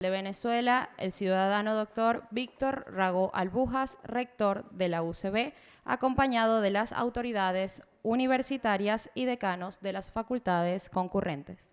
de Venezuela, el ciudadano doctor Víctor Ragó Albujas, rector de la UCB, acompañado de las autoridades universitarias y decanos de las facultades concurrentes.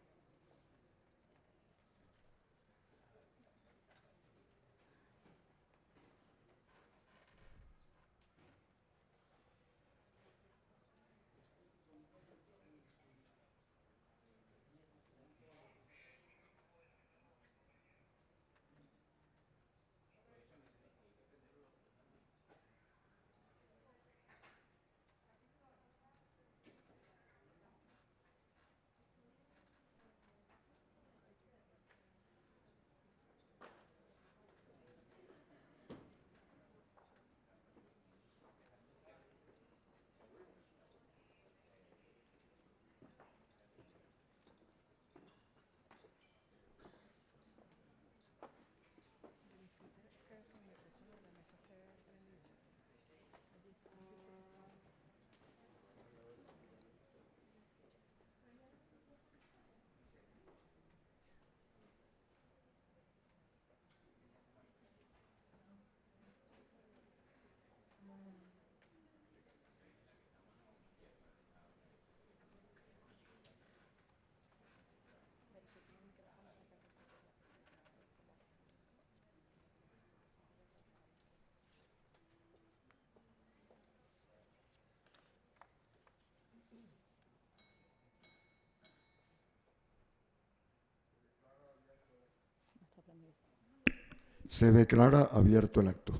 Se declara abierto el acto.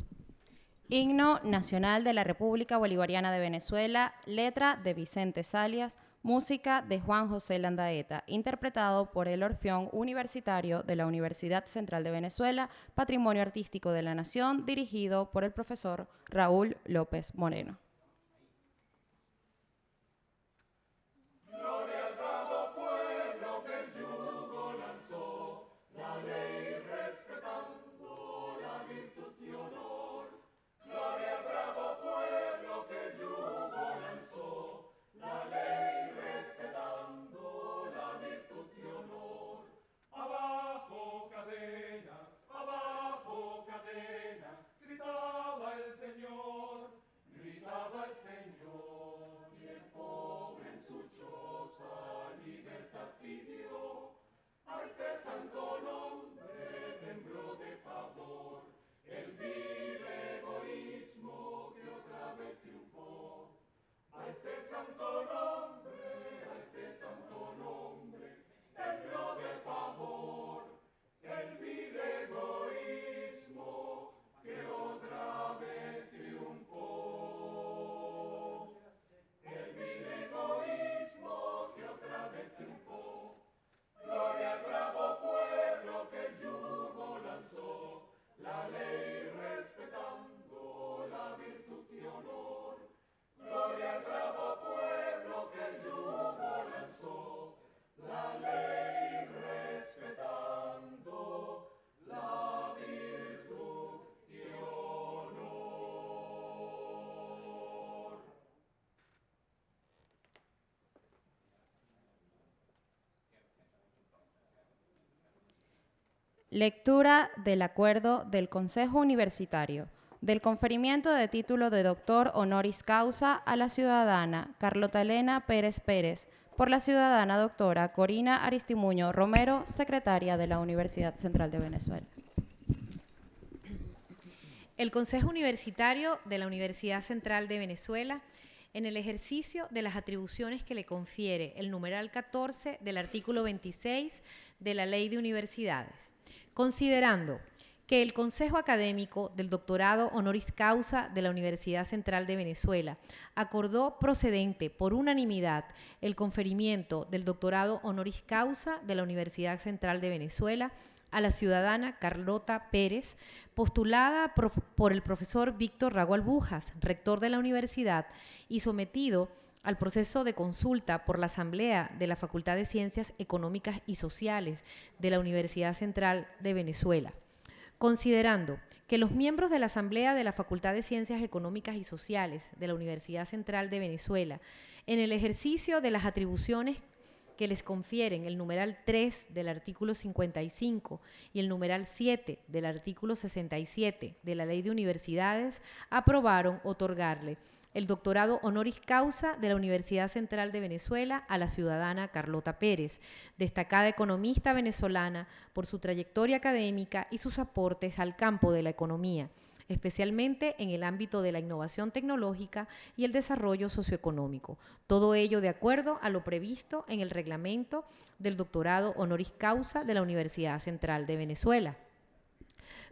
Himno Nacional de la República Bolivariana de Venezuela, letra de Vicente Salias, música de Juan José Landaeta, interpretado por el Orfeón Universitario de la Universidad Central de Venezuela, Patrimonio Artístico de la Nación, dirigido por el profesor Raúl López Moreno. Lectura del acuerdo del Consejo Universitario del conferimiento de título de doctor honoris causa a la ciudadana Carlota Elena Pérez Pérez por la ciudadana doctora Corina Aristimuño Romero, secretaria de la Universidad Central de Venezuela. El Consejo Universitario de la Universidad Central de Venezuela, en el ejercicio de las atribuciones que le confiere el numeral 14 del artículo 26 de la Ley de Universidades, considerando que el Consejo Académico del Doctorado Honoris Causa de la Universidad Central de Venezuela acordó procedente por unanimidad el conferimiento del Doctorado Honoris Causa de la Universidad Central de Venezuela a la ciudadana Carlota Pérez, postulada por el profesor Víctor Ragó Albujas, rector de la universidad, y sometido al proceso de consulta por la Asamblea de la Facultad de Ciencias Económicas y Sociales de la Universidad Central de Venezuela, considerando que los miembros de la Asamblea de la Facultad de Ciencias Económicas y Sociales de la Universidad Central de Venezuela, en el ejercicio de las atribuciones que les confieren el numeral 3 del artículo 55 y el numeral 7 del artículo 67 de la Ley de Universidades, aprobaron otorgarle el doctorado honoris causa de la Universidad Central de Venezuela a la ciudadana Carlota Pérez, destacada economista venezolana por su trayectoria académica y sus aportes al campo de la economía, especialmente en el ámbito de la innovación tecnológica y el desarrollo socioeconómico. Todo ello de acuerdo a lo previsto en el reglamento del doctorado honoris causa de la Universidad Central de Venezuela.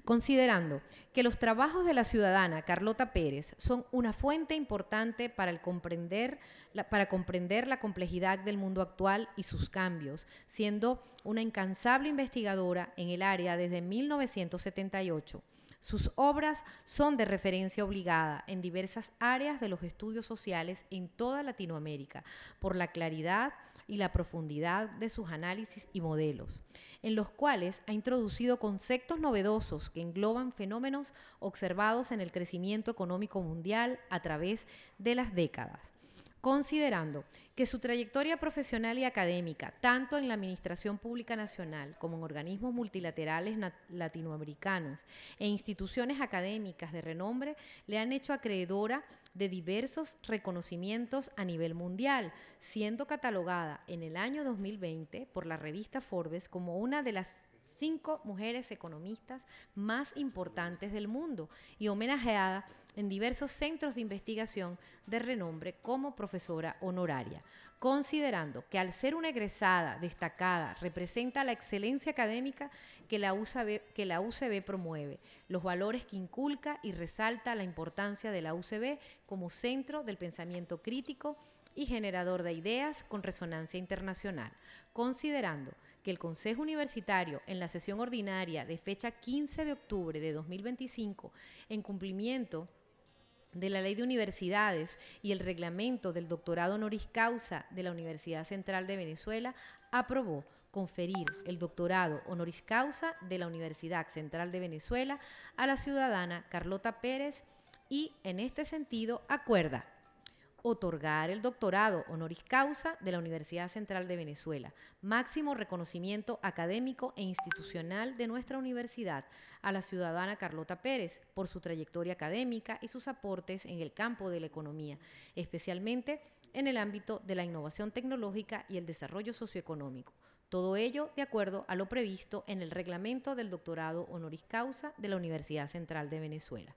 Considerando que los trabajos de la ciudadana Carlota Pérez son una fuente importante para comprender la complejidad del mundo actual y sus cambios, siendo una incansable investigadora en el área desde 1978. Sus obras son de referencia obligada en diversas áreas de los estudios sociales en toda Latinoamérica, por la claridad y la profundidad de sus análisis y modelos, en los cuales ha introducido conceptos novedosos que engloban fenómenos observados en el crecimiento económico mundial a través de las décadas. Considerando que su trayectoria profesional y académica, tanto en la Administración Pública Nacional como en organismos multilaterales latinoamericanos e instituciones académicas de renombre, le han hecho acreedora de diversos reconocimientos a nivel mundial, siendo catalogada en el año 2020 por la revista Forbes como una de las 5 mujeres economistas más importantes del mundo y homenajeada en diversos centros de investigación de renombre como profesora honoraria. Considerando que al ser una egresada destacada representa la excelencia académica que la UCB promueve, los valores que inculca y resalta la importancia de la UCB como centro del pensamiento crítico y generador de ideas con resonancia internacional, considerando que el Consejo Universitario, en la sesión ordinaria de fecha 15 de octubre de 2025, en cumplimiento de la Ley de Universidades y el reglamento del doctorado honoris causa de la Universidad Central de Venezuela, aprobó conferir el doctorado honoris causa de la Universidad Central de Venezuela a la ciudadana Carlota Pérez y, en este sentido, acuerda otorgar el doctorado honoris causa de la Universidad Central de Venezuela, máximo reconocimiento académico e institucional de nuestra universidad, a la ciudadana Carlota Pérez por su trayectoria académica y sus aportes en el campo de la economía, especialmente en el ámbito de la innovación tecnológica y el desarrollo socioeconómico. Todo ello de acuerdo a lo previsto en el reglamento del doctorado honoris causa de la Universidad Central de Venezuela.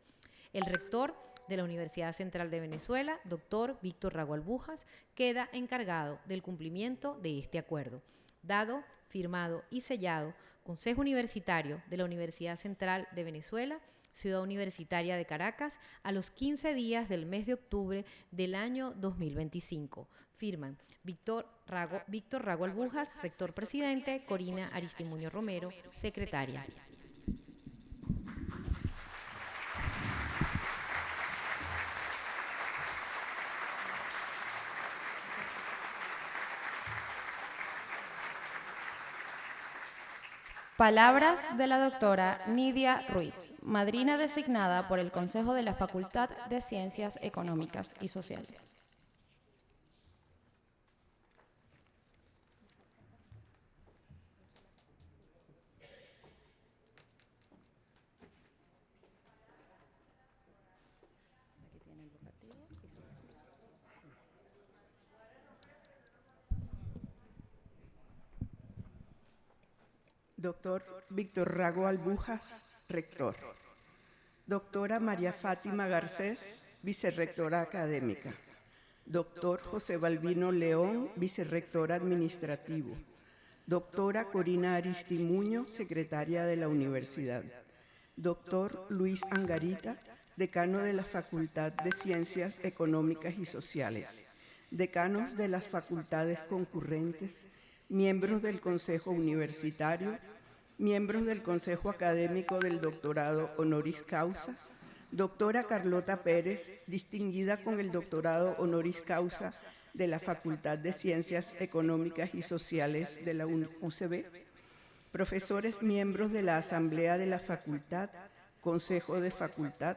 El rector de la Universidad Central de Venezuela, doctor Víctor Rago Albujas, queda encargado del cumplimiento de este acuerdo. Dado, firmado y sellado, Consejo Universitario de la Universidad Central de Venezuela, Ciudad Universitaria de Caracas, a los 15 días del mes de octubre del año 2025. Firman Víctor Rago Albujas, rector presidente, Corina Aristimuño Romero, secretaria. Palabras de la doctora Nidia Ruiz, madrina designada por el Consejo de la Facultad de Ciencias Económicas y Sociales. Doctor Víctor Rago Albujas, rector. Doctora María Fátima Garcés, vicerrectora académica. Doctor José Balbino León, vicerrector administrativo. Doctora Corina Aristimuño, secretaria de la universidad. Doctor Luis Angarita, decano de la Facultad de Ciencias Económicas y Sociales. Decanos de las facultades concurrentes, miembros del Consejo Universitario, miembros del Consejo Académico del Doctorado Honoris Causa, doctora Carlota Pérez, distinguida con el Doctorado Honoris Causa de la Facultad de Ciencias Económicas y Sociales de la UCB, profesores miembros de la Asamblea de la Facultad, Consejo de Facultad,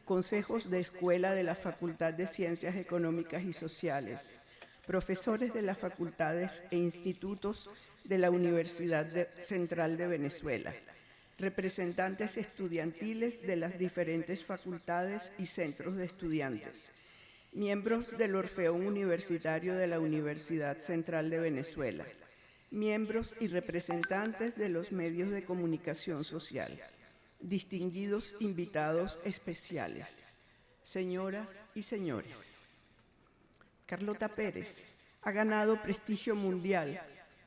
consejos de escuela de la Facultad de Ciencias Económicas y Sociales, profesores de las facultades e institutos de la Universidad Central de Venezuela, representantes estudiantiles de las diferentes facultades y centros de estudiantes, miembros del Orfeón Universitario de la Universidad Central de Venezuela, miembros y representantes de los medios de comunicación social, distinguidos invitados especiales, señoras y señores. Carlota Pérez ha ganado prestigio mundial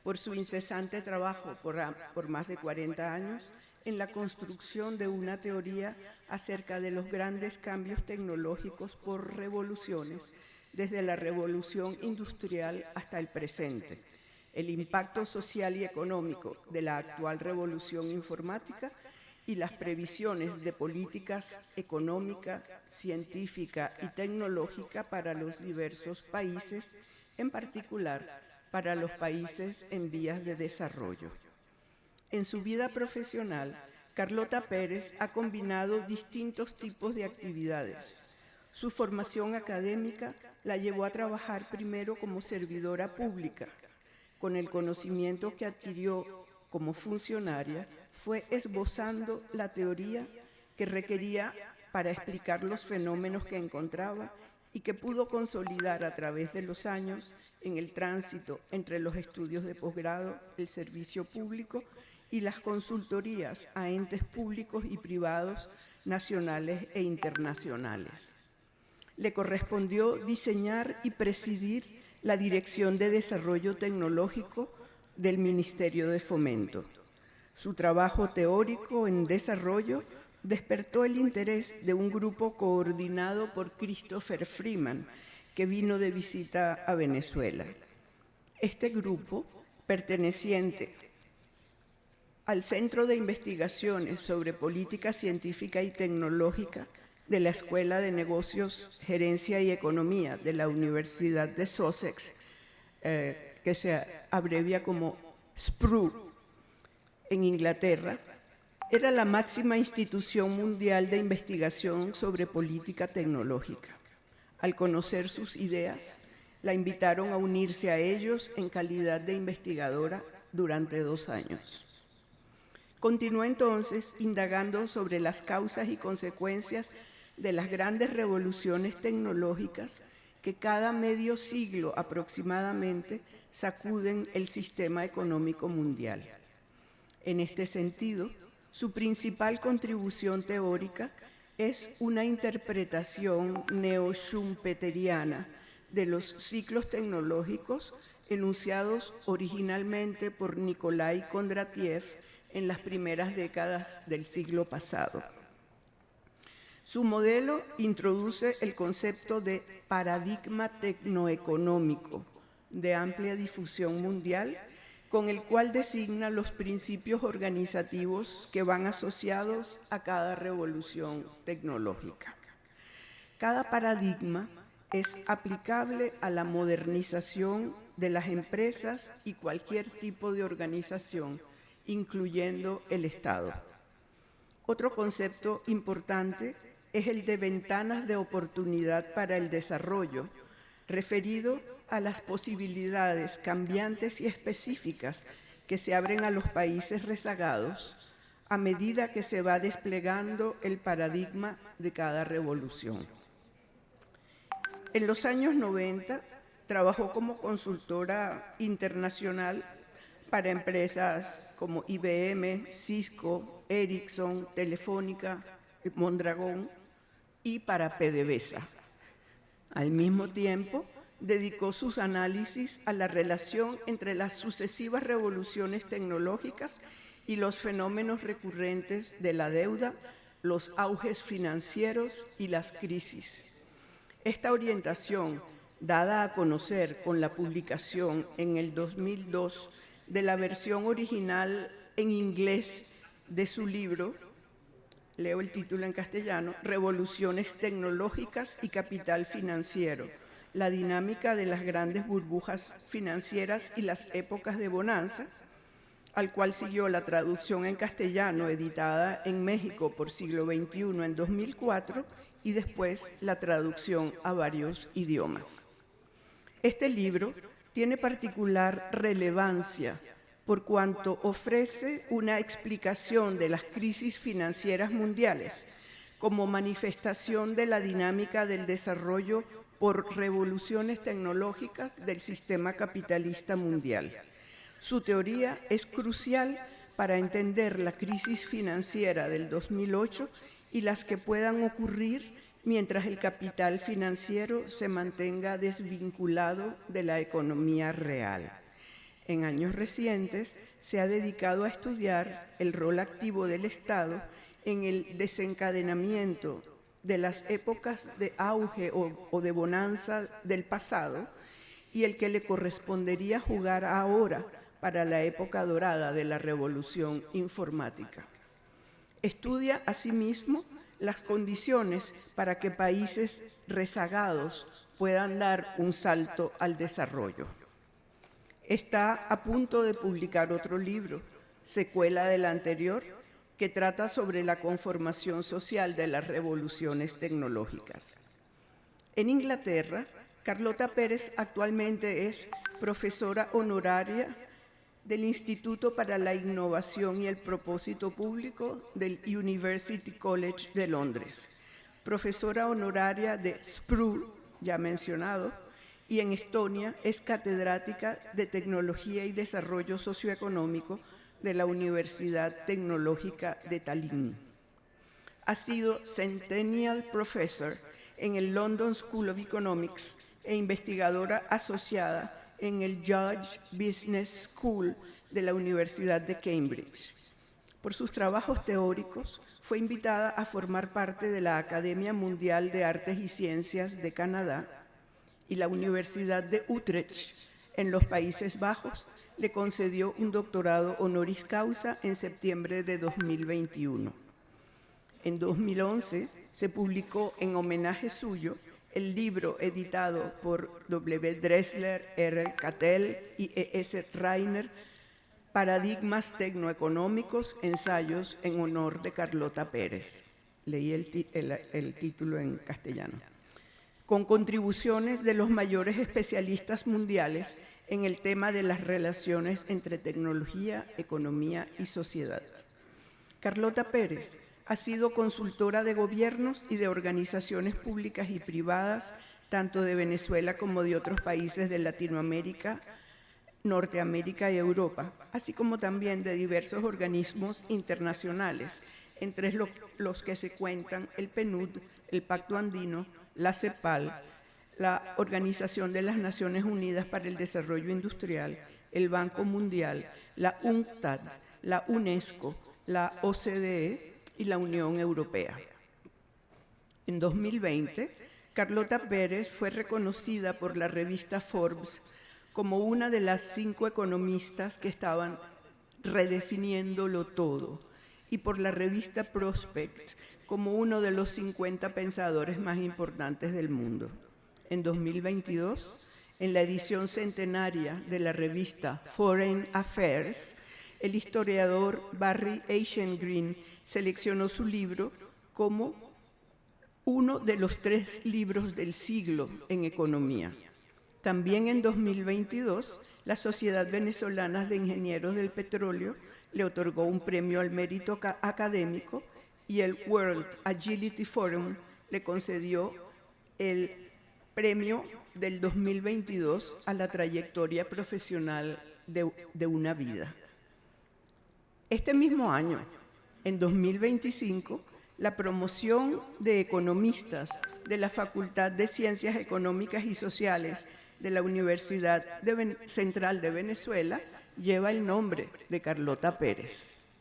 por su incesante trabajo por más de 40 años en la construcción de una teoría acerca de los grandes cambios tecnológicos por revoluciones, desde la revolución industrial hasta el presente, el impacto social y económico de la actual revolución informática y las previsiones de políticas económica, científica y tecnológica para los diversos países, en particular para los países en vías de desarrollo. En su vida profesional, Carlota Pérez ha combinado distintos tipos de actividades. Su formación académica la llevó a trabajar primero como servidora pública. Con el conocimiento que adquirió como funcionaria, fue esbozando la teoría que requería para explicar los fenómenos que encontraba y que pudo consolidar a través de los años en el tránsito entre los estudios de posgrado, el servicio público y las consultorías a entes públicos y privados nacionales e internacionales. Le correspondió diseñar y presidir la Dirección de Desarrollo Tecnológico del Ministerio de Fomento. Su trabajo teórico en desarrollo despertó el interés de un grupo coordinado por Christopher Freeman, que vino de visita a Venezuela. Este grupo, perteneciente al Centro de Investigaciones sobre Política Científica y Tecnológica de la Escuela de Negocios, Gerencia y Economía de la Universidad de Sussex, que se abrevia como SPRU, en Inglaterra, era la máxima institución mundial de investigación sobre política tecnológica. Al conocer sus ideas, la invitaron a unirse a ellos en calidad de investigadora durante 2 años. Continuó entonces indagando sobre las causas y consecuencias de las grandes revoluciones tecnológicas que cada medio siglo aproximadamente sacuden el sistema económico mundial. En este sentido, su principal contribución teórica es una interpretación neo-schumpeteriana de los ciclos tecnológicos enunciados originalmente por Nikolai Kondratiev en las primeras décadas del siglo pasado. Su modelo introduce el concepto de paradigma tecnoeconómico de amplia difusión mundial, con el cual designa los principios organizativos que van asociados a cada revolución tecnológica. Cada paradigma es aplicable a la modernización de las empresas y cualquier tipo de organización, incluyendo el Estado. Otro concepto importante es el de ventanas de oportunidad para el desarrollo, referido a las posibilidades cambiantes y específicas que se abren a los países rezagados a medida que se va desplegando el paradigma de cada revolución. En los años 90 trabajó como consultora internacional para empresas como IBM, Cisco, Ericsson, Telefónica, Mondragón y para PDVSA. Al mismo tiempo, dedicó sus análisis a la relación entre las sucesivas revoluciones tecnológicas y los fenómenos recurrentes de la deuda, los auges financieros y las crisis. Esta orientación, dada a conocer con la publicación en el 2002 de la versión original en inglés de su libro, leo el título en castellano, Revoluciones tecnológicas y capital financiero, la dinámica de las grandes burbujas financieras y las épocas de bonanza, al cual siguió la traducción en castellano editada en México por Siglo XXI en 2004 y después la traducción a varios idiomas. Este libro tiene particular relevancia por cuanto ofrece una explicación de las crisis financieras mundiales como manifestación de la dinámica del desarrollo por revoluciones tecnológicas del sistema capitalista mundial. Su teoría es crucial para entender la crisis financiera del 2008 y las que puedan ocurrir mientras el capital financiero se mantenga desvinculado de la economía real. En años recientes se ha dedicado a estudiar el rol activo del Estado en el desencadenamiento de las épocas de auge o de bonanza del pasado y el que le correspondería jugar ahora para la época dorada de la revolución informática. Estudia asimismo las condiciones para que países rezagados puedan dar un salto al desarrollo. Está a punto de publicar otro libro, secuela del anterior, que trata sobre la conformación social de las revoluciones tecnológicas. En Inglaterra, Carlota Pérez actualmente es profesora honoraria del Instituto para la Innovación y el Propósito Público del University College de Londres, profesora honoraria de SPRU, ya mencionado, y en Estonia es catedrática de Tecnología y Desarrollo Socioeconómico de la Universidad Tecnológica de Tallinn. Ha sido Centennial Professor en el London School of Economics e investigadora asociada en el Judge Business School de la Universidad de Cambridge. Por sus trabajos teóricos, fue invitada a formar parte de la Academia Mundial de Artes y Ciencias de Canadá y la Universidad de Utrecht, en los Países Bajos, le concedió un doctorado honoris causa en septiembre de 2021. En 2011 se publicó en homenaje suyo el libro editado por W. Dressler, R. Cattell y E. S. Reiner, Paradigmas Tecnoeconómicos, ensayos en honor de Carlota Pérez. Leí el título en castellano. Con contribuciones de los mayores especialistas mundiales en el tema de las relaciones entre tecnología, economía y sociedad. Carlota Pérez ha sido consultora de gobiernos y de organizaciones públicas y privadas, tanto de Venezuela como de otros países de Latinoamérica, Norteamérica y Europa, así como también de diversos organismos internacionales, entre los que se cuentan el PNUD, el Pacto Andino, la CEPAL, la Organización de las Naciones Unidas para el Desarrollo Industrial, el Banco Mundial, la UNCTAD, la UNESCO, la OCDE y la Unión Europea. En 2020, Carlota Pérez fue reconocida por la revista Forbes como una de las 5 economistas que estaban redefiniéndolo todo y por la revista Prospect como uno de los 50 pensadores más importantes del mundo. En 2022, en la edición centenaria de la revista Foreign Affairs, el historiador Barry Eichengreen seleccionó su libro como uno de los 3 libros del siglo en economía. También en 2022, la Sociedad Venezolana de Ingenieros del Petróleo le otorgó un premio al mérito académico y el World Agility Forum le concedió el premio del 2022 a la trayectoria profesional de una vida. Este mismo año, en 2025, la promoción de economistas de la Facultad de Ciencias Económicas y Sociales de la Universidad Central de Venezuela lleva el nombre de Carlota Pérez.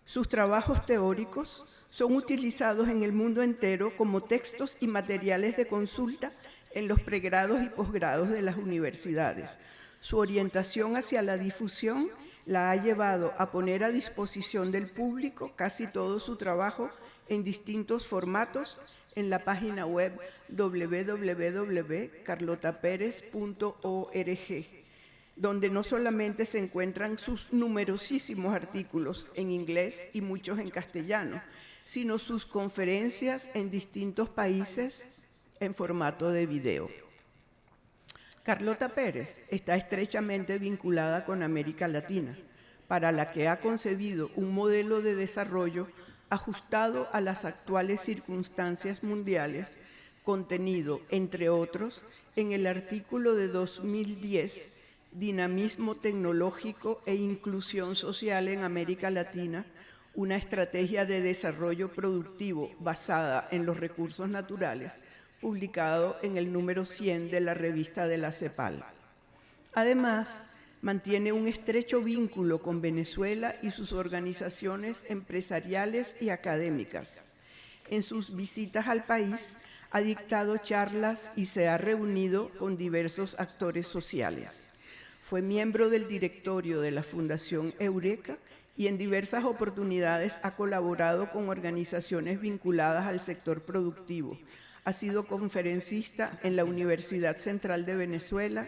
Sus trabajos teóricos son utilizados en el mundo entero como textos y materiales de consulta en los pregrados y posgrados de las universidades. Su orientación hacia la difusión la ha llevado a poner a disposición del público casi todo su trabajo en distintos formatos en la página web www.carlotaperez.org, donde no solamente se encuentran sus numerosísimos artículos en inglés y muchos en castellano, sino sus conferencias en distintos países en formato de video. Carlota Pérez está estrechamente vinculada con América Latina, para la que ha concebido un modelo de desarrollo ajustado a las actuales circunstancias mundiales, contenido, entre otros, en el artículo de 2010, Dinamismo tecnológico e inclusión social en América Latina, una estrategia de desarrollo productivo basada en los recursos naturales, publicado en el número 100 de la revista de la CEPAL. Además, mantiene un estrecho vínculo con Venezuela y sus organizaciones empresariales y académicas. En sus visitas al país, ha dictado charlas y se ha reunido con diversos actores sociales. Fue miembro del directorio de la Fundación Eureka y en diversas oportunidades ha colaborado con organizaciones vinculadas al sector productivo. Ha sido conferencista en la Universidad Central de Venezuela,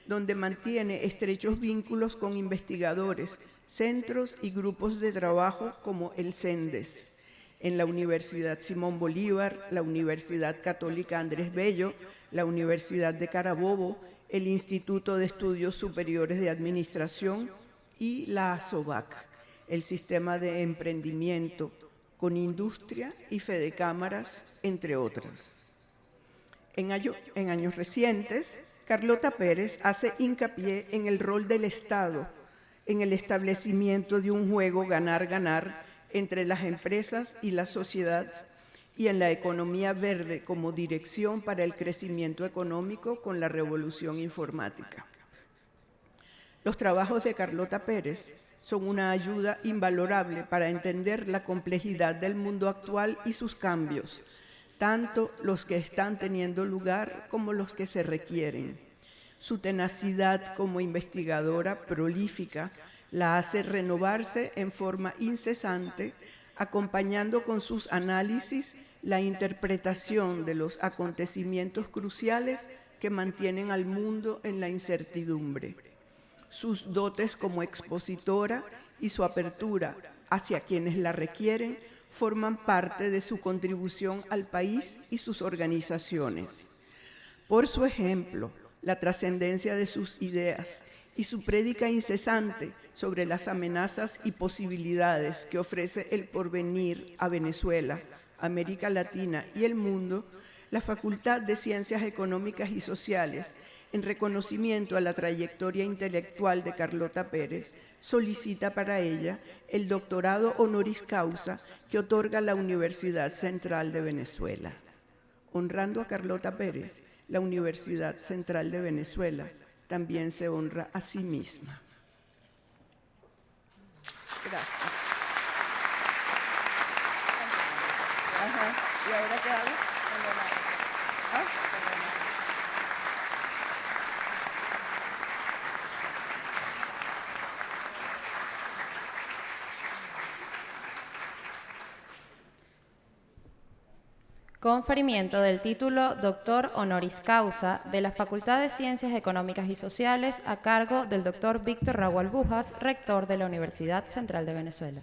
donde mantiene estrechos vínculos con investigadores, centros y grupos de trabajo como el CENDES, en la Universidad Simón Bolívar, la Universidad Católica Andrés Bello, la Universidad de Carabobo, el Instituto de Estudios Superiores de Administración y la ASOVAC, el Sistema de Emprendimiento con Industria y Fedecámaras, entre otras. En años recientes, Carlota Pérez hace hincapié en el rol del Estado en el establecimiento de un juego ganar-ganar entre las empresas y la sociedad y en la economía verde como dirección para el crecimiento económico con la revolución informática. Los trabajos de Carlota Pérez son una ayuda invalorable para entender la complejidad del mundo actual y sus cambios, tanto los que están teniendo lugar como los que se requieren. Su tenacidad como investigadora prolífica la hace renovarse en forma incesante, acompañando con sus análisis la interpretación de los acontecimientos cruciales que mantienen al mundo en la incertidumbre. Sus dotes como expositora y su apertura hacia quienes la requieren forman parte de su contribución al país y sus organizaciones. Por su ejemplo, la trascendencia de sus ideas y su prédica incesante sobre las amenazas y posibilidades que ofrece el porvenir a Venezuela, América Latina y el mundo, la Facultad de Ciencias Económicas y Sociales, en reconocimiento a la trayectoria intelectual de Carlota Pérez, solicita para ella el doctorado honoris causa que otorga la Universidad Central de Venezuela. Honrando a Carlota Pérez, la Universidad Central de Venezuela también se honra a sí misma. Gracias. Ajá. ¿Y ahora qué hago? ¿Ah? Conferimiento del título Doctor Honoris Causa de la Facultad de Ciencias Económicas y Sociales a cargo del Dr. Víctor Raúl Bujas, rector de la Universidad Central de Venezuela.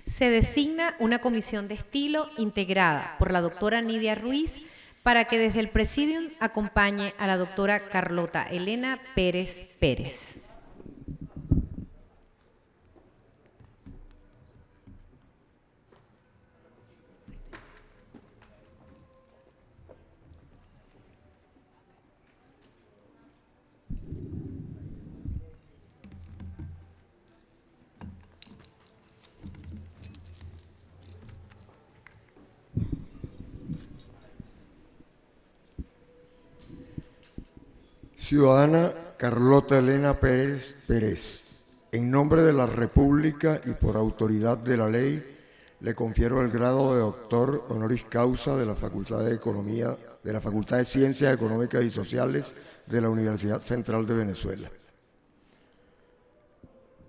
Se designa una comisión de estilo integrada por la doctora Nidia Ruiz para que desde el Presidium acompañe a la doctora Carlota Elena Pérez Pérez. Ciudadana Carlota Elena Pérez Pérez, en nombre de la República y por autoridad de la ley, le confiero el grado de doctor honoris causa de la Facultad de Economía, de la Facultad de Ciencias Económicas y Sociales de la Universidad Central de Venezuela.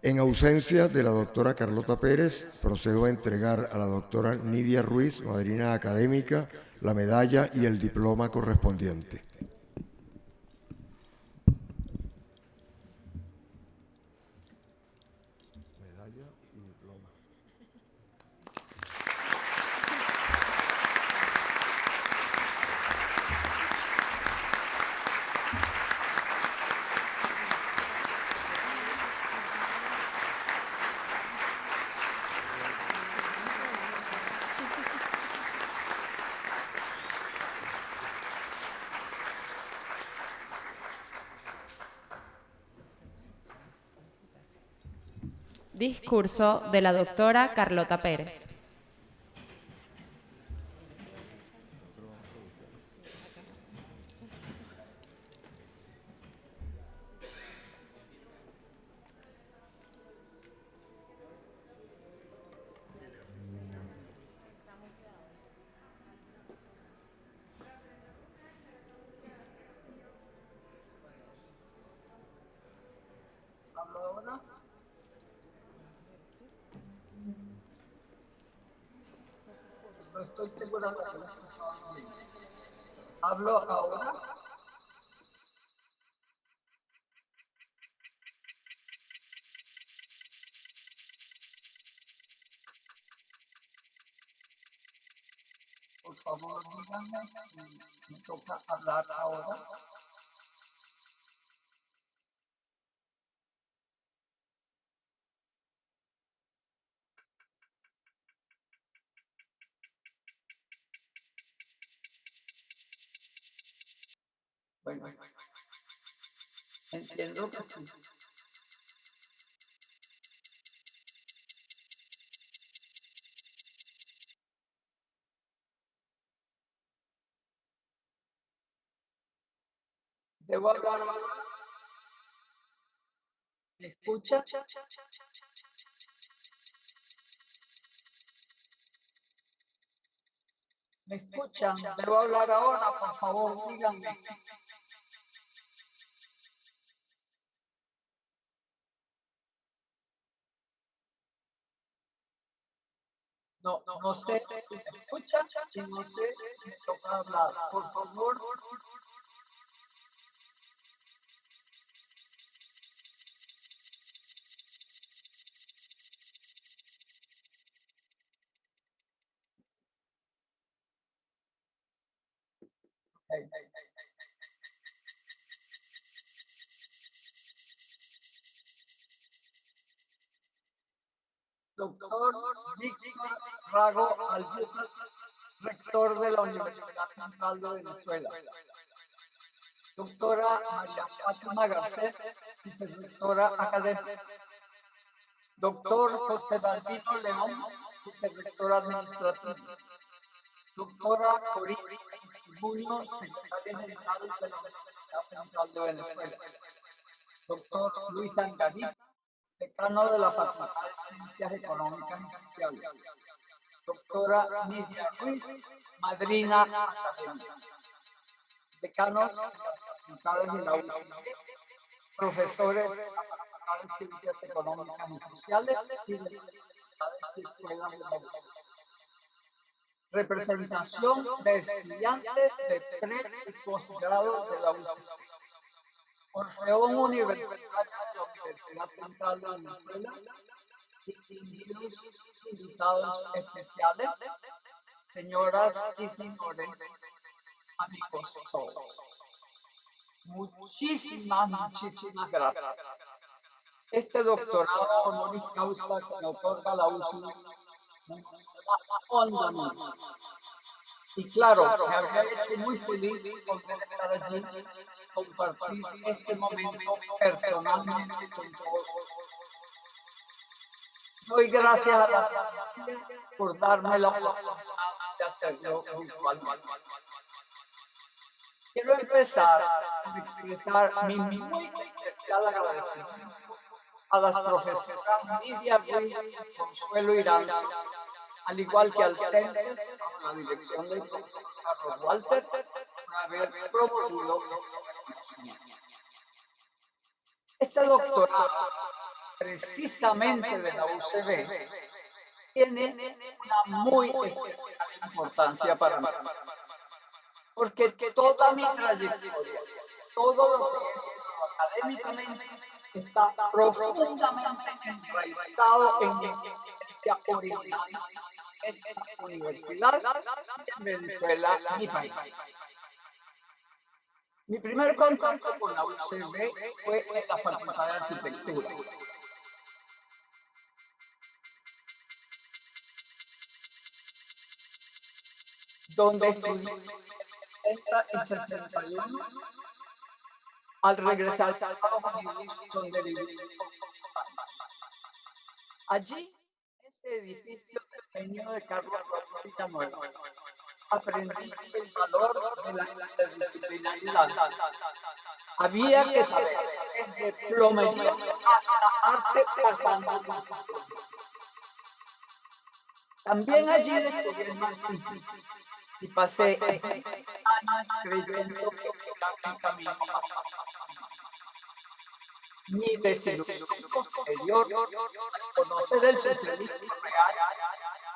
En ausencia de la doctora Carlota Pérez, procedo a entregar a la doctora Nidia Ruiz, madrina académica, la medalla y el diploma correspondiente. Discurso de la doctora Carlota Pérez. ¿Hablo ahora? No estoy segura de que me escuchaban bien. ¿Hablo ahora? Por favor, díganme si me toca hablar ahora. Bueno, entiendo que sí. ¿Debo hablar ahora? ¿Me escucha? ¿Me escuchan? ¿Debo hablar ahora? Por favor, díganme. No sé si me escuchan y no sé si me toca hablar. Por favor. Doctor Víctor Rago Albujas, rector de la Universidad Central de Venezuela. Doctora María Fátima Garcés, vicerrectora académica. Doctor José Balbino León, vicerrector administrativo. Doctora Corina Buño, secretaria general de la Universidad Central de Venezuela. Doctor Luis Angarita, decano de la Facultad de Ciencias Económicas y Sociales. Doctora Nidia Ruiz, madrina académica. Decanos de las facultades de la UCB, profesores de la Facultad de Ciencias Económicas y Sociales y de las facultades y escuelas de la UCB. Representación de estudiantes de pre y posgrado de la UCB. Orfeón Universitario de la Universidad Central de Venezuela, distinguidos invitados especiales, señoras y señores, amigos todos. Muchísimas gracias. Este doctorado honoris causa que me otorga la UCB me emociona hondamente. Y claro, me habría hecho muy feliz poder estar allí, compartir este momento personalmente con todos. Doy gracias a la familia por darme la oportunidad de hacerlo virtualmente. Quiero empezar a expresar mi muy especial agradecimiento a las profesoras Nidia Ruiz y Consuelo Iranzo, al igual que al Centro, bajo la dirección del profesor Carlos Walter, por haber promovido este doctorado, precisamente de la UCB, tiene una muy especial importancia para mí, porque toda mi trayectoria, todo lo que he hecho académicamente, está profundamente enraizado en mi experiencia originaria. Esta universidad en Venezuela, mi país. Mi primer contacto con la UCB fue en la Facultad de Arquitectura. Donde estudié en el 61, al regresar a Estados Unidos, donde viví. Allí, en ese edificio pequeño de Carlos Villanueva, aprendí el valor de la interdisciplinaridad. Había que saber desde plomería hasta arte pasando. También allí descubrí el marxismo y pasé años creyendo que era mi camino. Mi desilusión posterior al conocer el socialismo real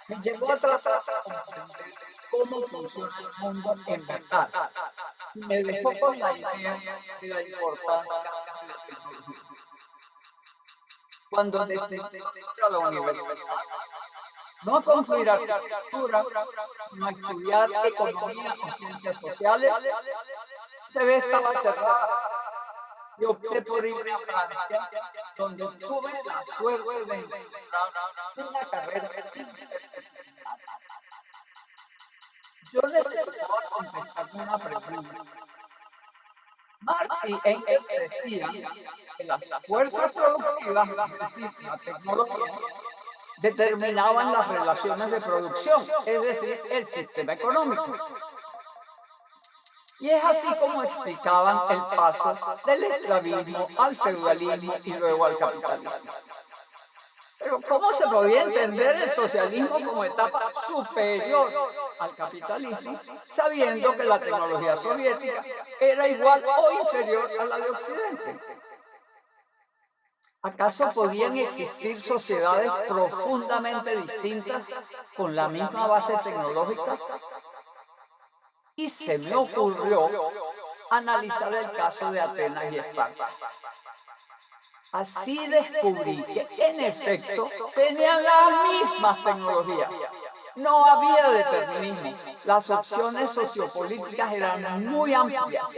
me llevó a tratar de comprender cómo funciona el mundo en verdad. Y me dejó con la idea de la importancia de la tecnología. Cuando decidí ir a la universidad, no a concluir arquitectura, no a estudiar economía o ciencias sociales, se ve estaba cerrada. Y opté por ir a Francia, donde tuve la suerte de encontrar una carrera. Yo necesitaba contestarme una pregunta. Marx y Engels decían que las fuerzas productivas, es decir, la tecnología, determinaban las relaciones de producción, es decir, el sistema económico. Y es así como explicaban el paso del esclavismo al feudalismo y luego al capitalismo. Pero ¿cómo se podía entender el socialismo como etapa superior al capitalismo, sabiendo que la tecnología soviética era igual o inferior a la de Occidente? ¿Acaso podían existir sociedades profundamente distintas con la misma base tecnológica? Y se me ocurrió analizar el caso de Atenas y Esparta. Así descubrí que, en efecto, tenían las mismas tecnologías. No había determinismo. Las opciones sociopolíticas eran muy amplias.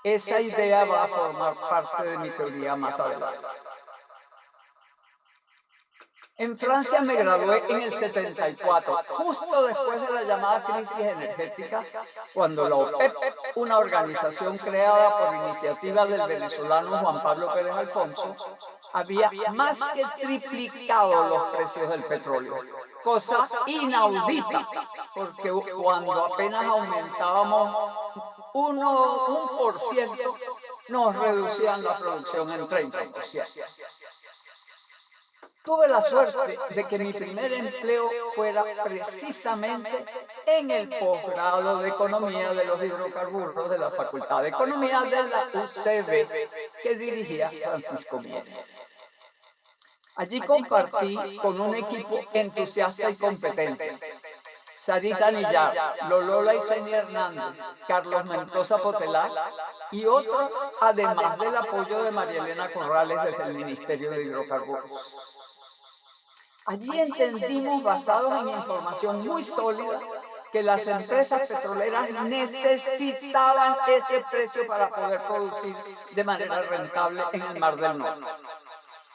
Esa idea va a formar parte de mi teoría más adelante. En Francia me gradué en el 74, justo después de la llamada crisis energética, cuando la OPEP, una organización creada por iniciativa del venezolano Juan Pablo Pérez Alfonso, había más que triplicado los precios del petróleo, cosa inaudita, porque cuando apenas aumentábamos 1%, nos reducían la producción en 30%. Tuve la suerte de que mi primer empleo fuera precisamente en el posgrado de Economía de los Hidrocarburos de la Facultad de Economía de la UCB, que dirigía Francisco Mieres. Allí compartí con un equipo entusiasta y competente. Sarita Nillar, Lolola Iseni Hernández, Carlos Mendoza Potelar y otros, además del apoyo de María Elena Corrales desde el Ministerio de Hidrocarburos. Allí entendimos, basados en información muy sólida, que las empresas petroleras necesitaban ese precio para poder producir de manera rentable en el Mar del Norte.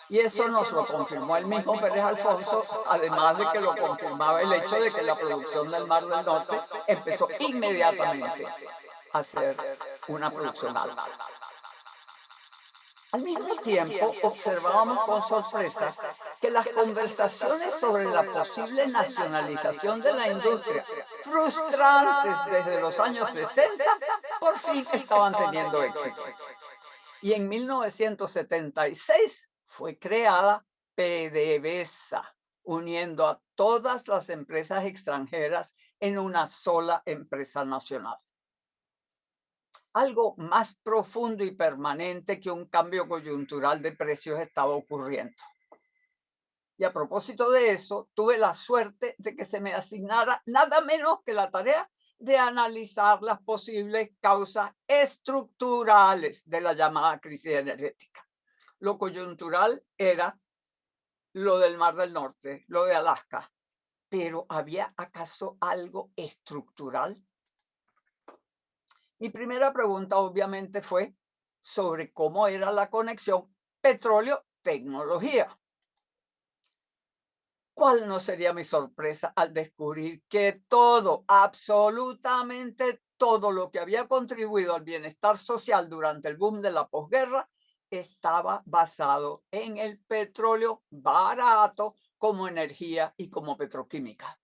Y eso nos lo confirmó el mismo Pérez Alfonso, además de que lo confirmaba el hecho de que la producción del Mar del Norte empezó inmediatamente a ser una producción alta. Al mismo tiempo, observábamos con sorpresa que las conversaciones sobre la posible nacionalización de la industria, frustrantes desde los años 60, por fin estaban teniendo éxito. Y en 1976 fue creada PDVSA, uniendo a todas las empresas extranjeras en una sola empresa nacional. Algo más profundo y permanente que un cambio coyuntural de precios estaba ocurriendo. Y a propósito de eso, tuve la suerte de que se me asignara nada menos que la tarea de analizar las posibles causas estructurales de la llamada crisis energética. Lo coyuntural era lo del Mar del Norte, lo de Alaska. Pero ¿había acaso algo estructural? Mi primera pregunta obviamente fue sobre cómo era la conexión petróleo-tecnología. ¿Cuál no sería mi sorpresa al descubrir que todo, absolutamente todo lo que había contribuido al bienestar social durante el boom de la posguerra estaba basado en el petróleo barato como energía y como petroquímica.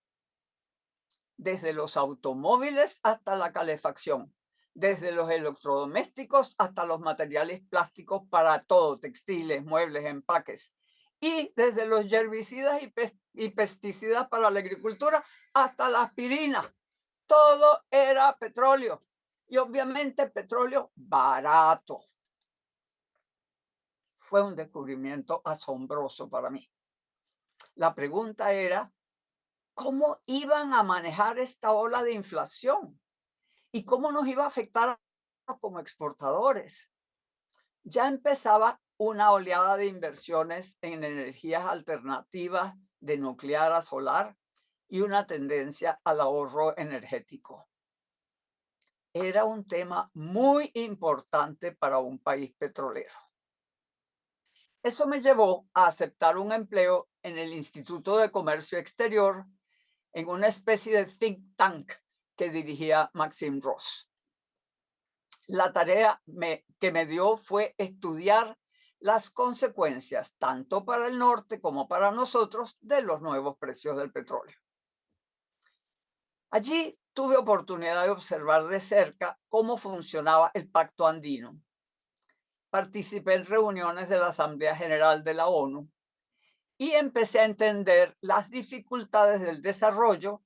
Desde los automóviles hasta la calefacción, desde los electrodomésticos hasta los materiales plásticos para todo, textiles, muebles, empaques, y desde los herbicidas y pesticidas para la agricultura hasta la aspirina. Todo era petróleo y obviamente petróleo barato. Fue un descubrimiento asombroso para mí. La pregunta era, ¿cómo iban a manejar esta ola de inflación? ¿Y cómo nos iba a afectar como exportadores? Ya empezaba una oleada de inversiones en energías alternativas de nuclear a solar y una tendencia al ahorro energético. Era un tema muy importante para un país petrolero. Eso me llevó a aceptar un empleo en el Instituto de Comercio Exterior, en una especie de think tank que dirigía Maxime Ross. La tarea que me dio fue estudiar las consecuencias, tanto para el norte como para nosotros, de los nuevos precios del petróleo. Allí tuve oportunidad de observar de cerca cómo funcionaba el Pacto Andino. Participé en reuniones de la Asamblea General de la ONU y empecé a entender las dificultades del desarrollo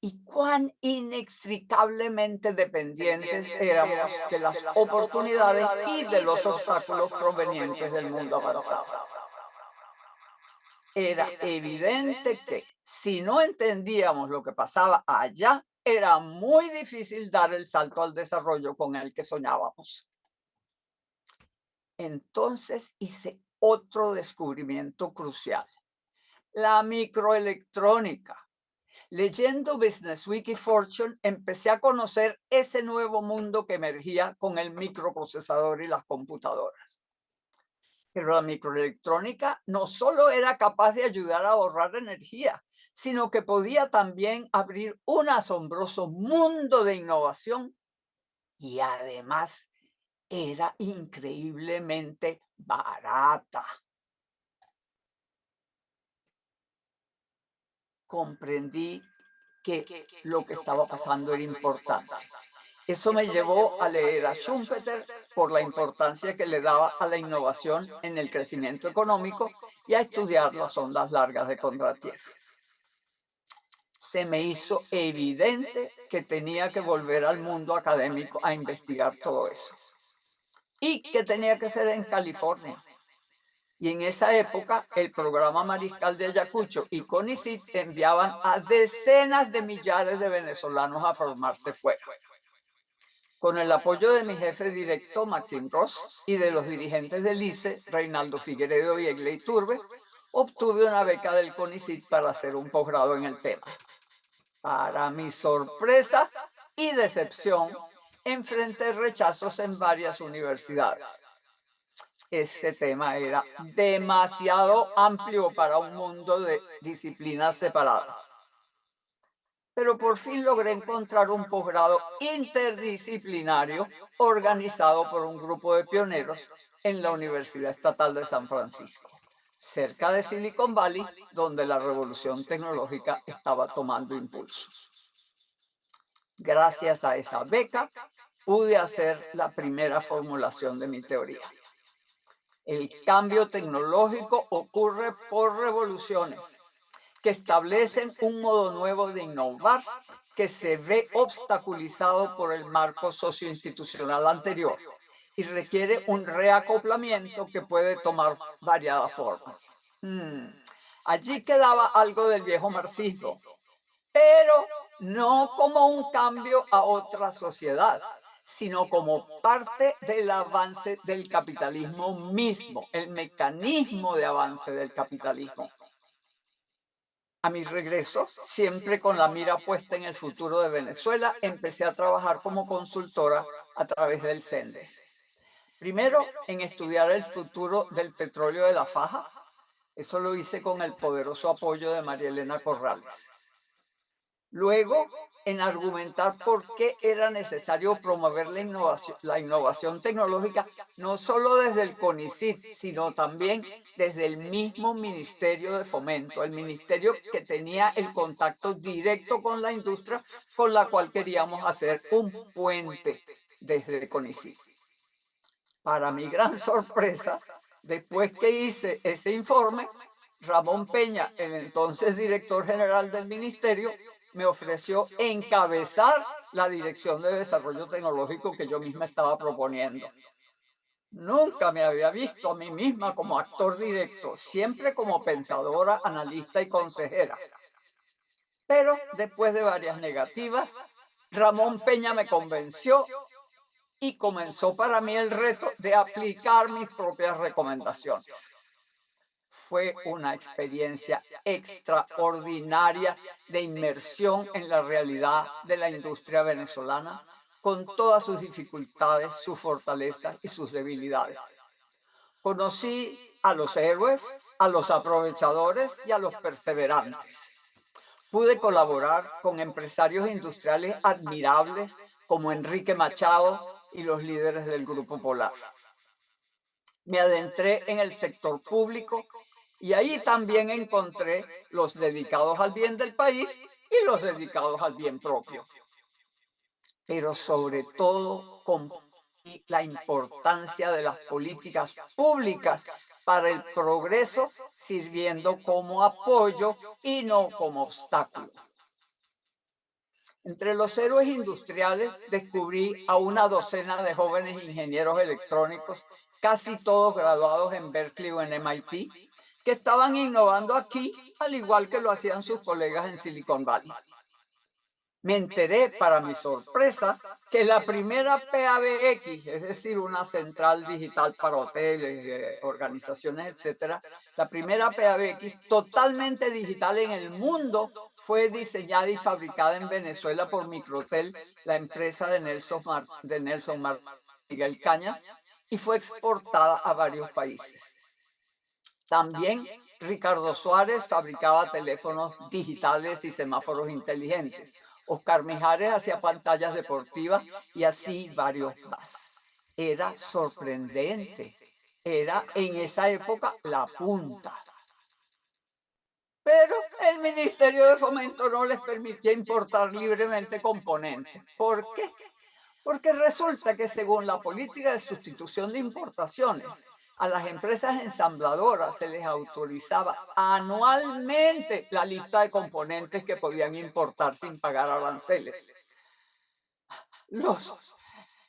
y cuán inextricablemente dependientes éramos de las oportunidades y de los obstáculos provenientes del mundo avanzado. Era evidente que si no entendíamos lo que pasaba allá, era muy difícil dar el salto al desarrollo con el que soñábamos. Entonces hice otro descubrimiento crucial: la microelectrónica. Leyendo Business Week y Fortune, empecé a conocer ese nuevo mundo que emergía con el microprocesador y las computadoras. Pero la microelectrónica no solo era capaz de ayudar a ahorrar energía, sino que podía también abrir un asombroso mundo de innovación y además era increíblemente barata. Comprendí que lo que estaba pasando era importante. Eso me llevó a leer a Schumpeter por la importancia que le daba a la innovación en el crecimiento económico y a estudiar las ondas largas de Kondratiev. Se me hizo evidente que tenía que volver al mundo académico a investigar todo eso y que tenía que ser en California. Y en esa época, el programa Mariscal de Ayacucho y CONICYT enviaban a decenas de millares de venezolanos a formarse fuera. Con el apoyo de mi jefe directo, Maxime Ross, y de los dirigentes del ICE, Reinaldo Figueredo y Egley Turbe, obtuve una beca del CONICYT para hacer un posgrado en el tema. Para mi sorpresa y decepción, enfrenté rechazos en varias universidades. Ese tema era demasiado amplio para un mundo de disciplinas separadas. Pero por fin logré encontrar un posgrado interdisciplinario organizado por un grupo de pioneros en la Universidad Estatal de San Francisco, cerca de Silicon Valley, donde la revolución tecnológica estaba tomando impulso. Gracias a esa beca, pude hacer la primera formulación de mi teoría. El cambio tecnológico ocurre por revoluciones que establecen un modo nuevo de innovar que se ve obstaculizado por el marco socioinstitucional anterior y requiere un reacoplamiento que puede tomar variadas formas. Allí quedaba algo del viejo marxismo, pero no como un cambio a otra sociedad, sino como parte del avance del capitalismo mismo, el mecanismo de avance del capitalismo. A mi regreso, siempre con la mira puesta en el futuro de Venezuela, empecé a trabajar como consultora a través del CENDES. Primero, en estudiar el futuro del petróleo de la faja. Eso lo hice con el poderoso apoyo de María Elena Corrales. Luego, en argumentar por qué era necesario promover la innovación tecnológica, no solo desde el CONICYT, sino también desde el mismo Ministerio de Fomento, el ministerio que tenía el contacto directo con la industria, con la cual queríamos hacer un puente desde el CONICYT. Para mi gran sorpresa, después que hice ese informe, Ramón Peña, el entonces director general del ministerio, me ofreció encabezar la Dirección de Desarrollo Tecnológico que yo misma estaba proponiendo. Nunca me había visto a mí misma como actor directo, siempre como pensadora, analista y consejera. Pero después de varias negativas, Ramón Peña me convenció y comenzó para mí el reto de aplicar mis propias recomendaciones. Fue una experiencia extraordinaria de inmersión en la realidad de la industria venezolana, con todas sus dificultades, sus fortalezas y sus debilidades. Conocí a los héroes, a los aprovechadores y a los perseverantes. Pude colaborar con empresarios industriales admirables como Enrique Machado y los líderes del Grupo Polar. Me adentré en el sector público y ahí también encontré los dedicados al bien del país y los dedicados al bien propio. Pero sobre todo comprendí la importancia de las políticas públicas para el progreso, sirviendo como apoyo y no como obstáculo. Entre los héroes industriales descubrí a una docena de jóvenes ingenieros electrónicos, casi todos graduados en Berkeley o en MIT, que estaban innovando aquí, al igual que lo hacían sus colegas en Silicon Valley. Me enteré, para mi sorpresa, que la primera PABX, es decir, una central digital para hoteles, organizaciones, etcétera, la primera PABX totalmente digital en el mundo fue diseñada y fabricada en Venezuela por Microtel, la empresa de Nelson Miguel Cañas, y fue exportada a varios países. También Ricardo Suárez fabricaba teléfonos digitales y semáforos inteligentes. Oscar Mijares hacía pantallas deportivas y así varios más. Era sorprendente. Era en esa época la punta. Pero el Ministerio de Fomento no les permitía importar libremente componentes. ¿Por qué? Porque resulta que según la política de sustitución de importaciones, a las empresas ensambladoras se les autorizaba anualmente la lista de componentes que podían importar sin pagar aranceles.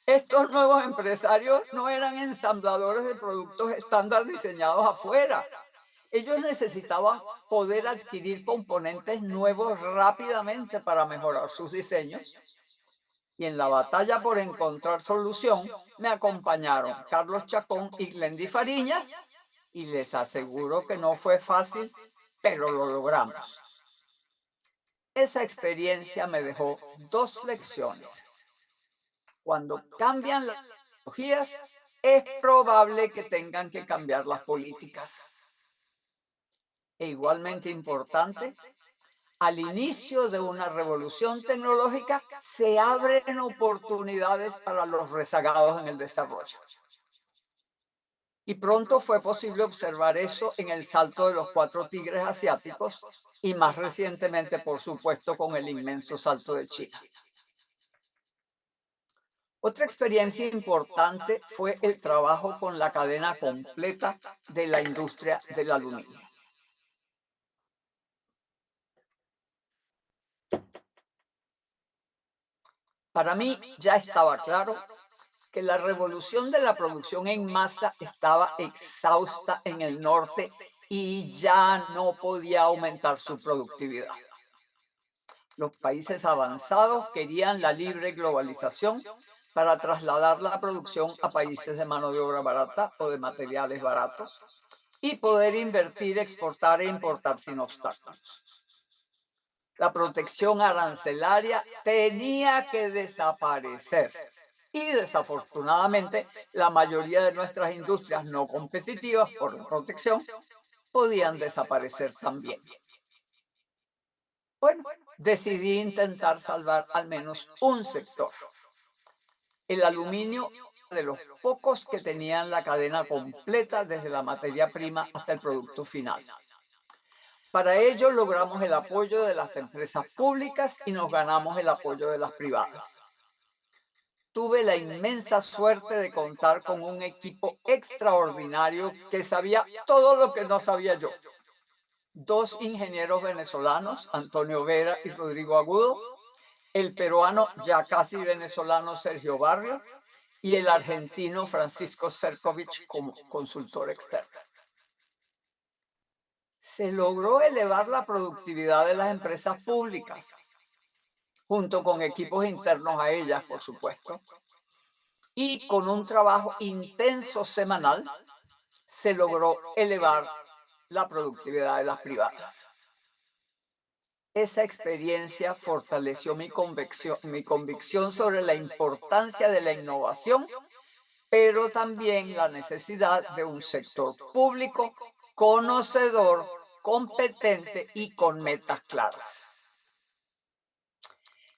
Estos nuevos empresarios no eran ensambladores de productos estándar diseñados afuera. Ellos necesitaban poder adquirir componentes nuevos rápidamente para mejorar sus diseños. Y en la batalla por encontrar solución me acompañaron Carlos Chacón y Glendy Fariñas, y les aseguro que no fue fácil, pero lo logramos. Esa experiencia me dejó dos lecciones. Cuando cambian las tecnologías, es probable que tengan que cambiar las políticas. E igualmente importante, al inicio de una revolución tecnológica se abren oportunidades para los rezagados en el desarrollo. Y pronto fue posible observar eso en el salto de los 4 tigres asiáticos y más recientemente, por supuesto, con el inmenso salto de China. Otra experiencia importante fue el trabajo con la cadena completa de la industria del aluminio. Para mí ya estaba claro que la revolución de la producción en masa estaba exhausta en el norte y ya no podía aumentar su productividad. Los países avanzados querían la libre globalización para trasladar la producción a países de mano de obra barata o de materiales baratos y poder invertir, exportar e importar sin obstáculos. La protección arancelaria tenía que desaparecer. Y desafortunadamente, la mayoría de nuestras industrias no competitivas por la protección podían desaparecer también. Bueno, decidí intentar salvar al menos un sector. El aluminio, de los pocos que tenían la cadena completa desde la materia prima hasta el producto final. Para ello logramos el apoyo de las empresas públicas y nos ganamos el apoyo de las privadas. Tuve la inmensa suerte de contar con un equipo extraordinario que sabía todo lo que no sabía yo. Dos ingenieros venezolanos, Antonio Vera y Rodrigo Agudo, el peruano ya casi venezolano Sergio Barrio y el argentino Francisco Serkovich como consultor externo. Se logró elevar la productividad de las empresas públicas, junto con equipos internos a ellas, por supuesto, y con un trabajo intenso semanal se logró elevar la productividad de las privadas. Esa experiencia fortaleció mi convicción sobre la importancia de la innovación, pero también la necesidad de un sector público conocedor, competente y con metas claras.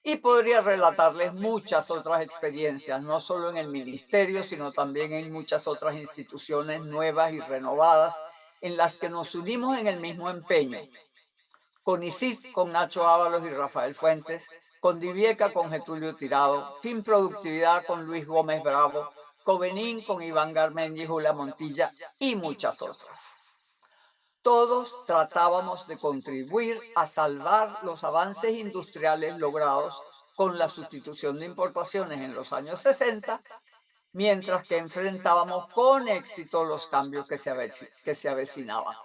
Y podría relatarles muchas otras experiencias, no solo en el ministerio, sino también en muchas otras instituciones nuevas y renovadas, en las que nos unimos en el mismo empeño. Con ICIT, con Nacho Ábalos y Rafael Fuentes, con Divieca, con Getulio Tirado, Fin Productividad, con Luis Gómez Bravo, Covenín, con Iván Garmendi y Julia Montilla, y muchas otras. Todos tratábamos de contribuir a salvar los avances industriales logrados con la sustitución de importaciones en los años 60, mientras que enfrentábamos con éxito los cambios que se avecinaban.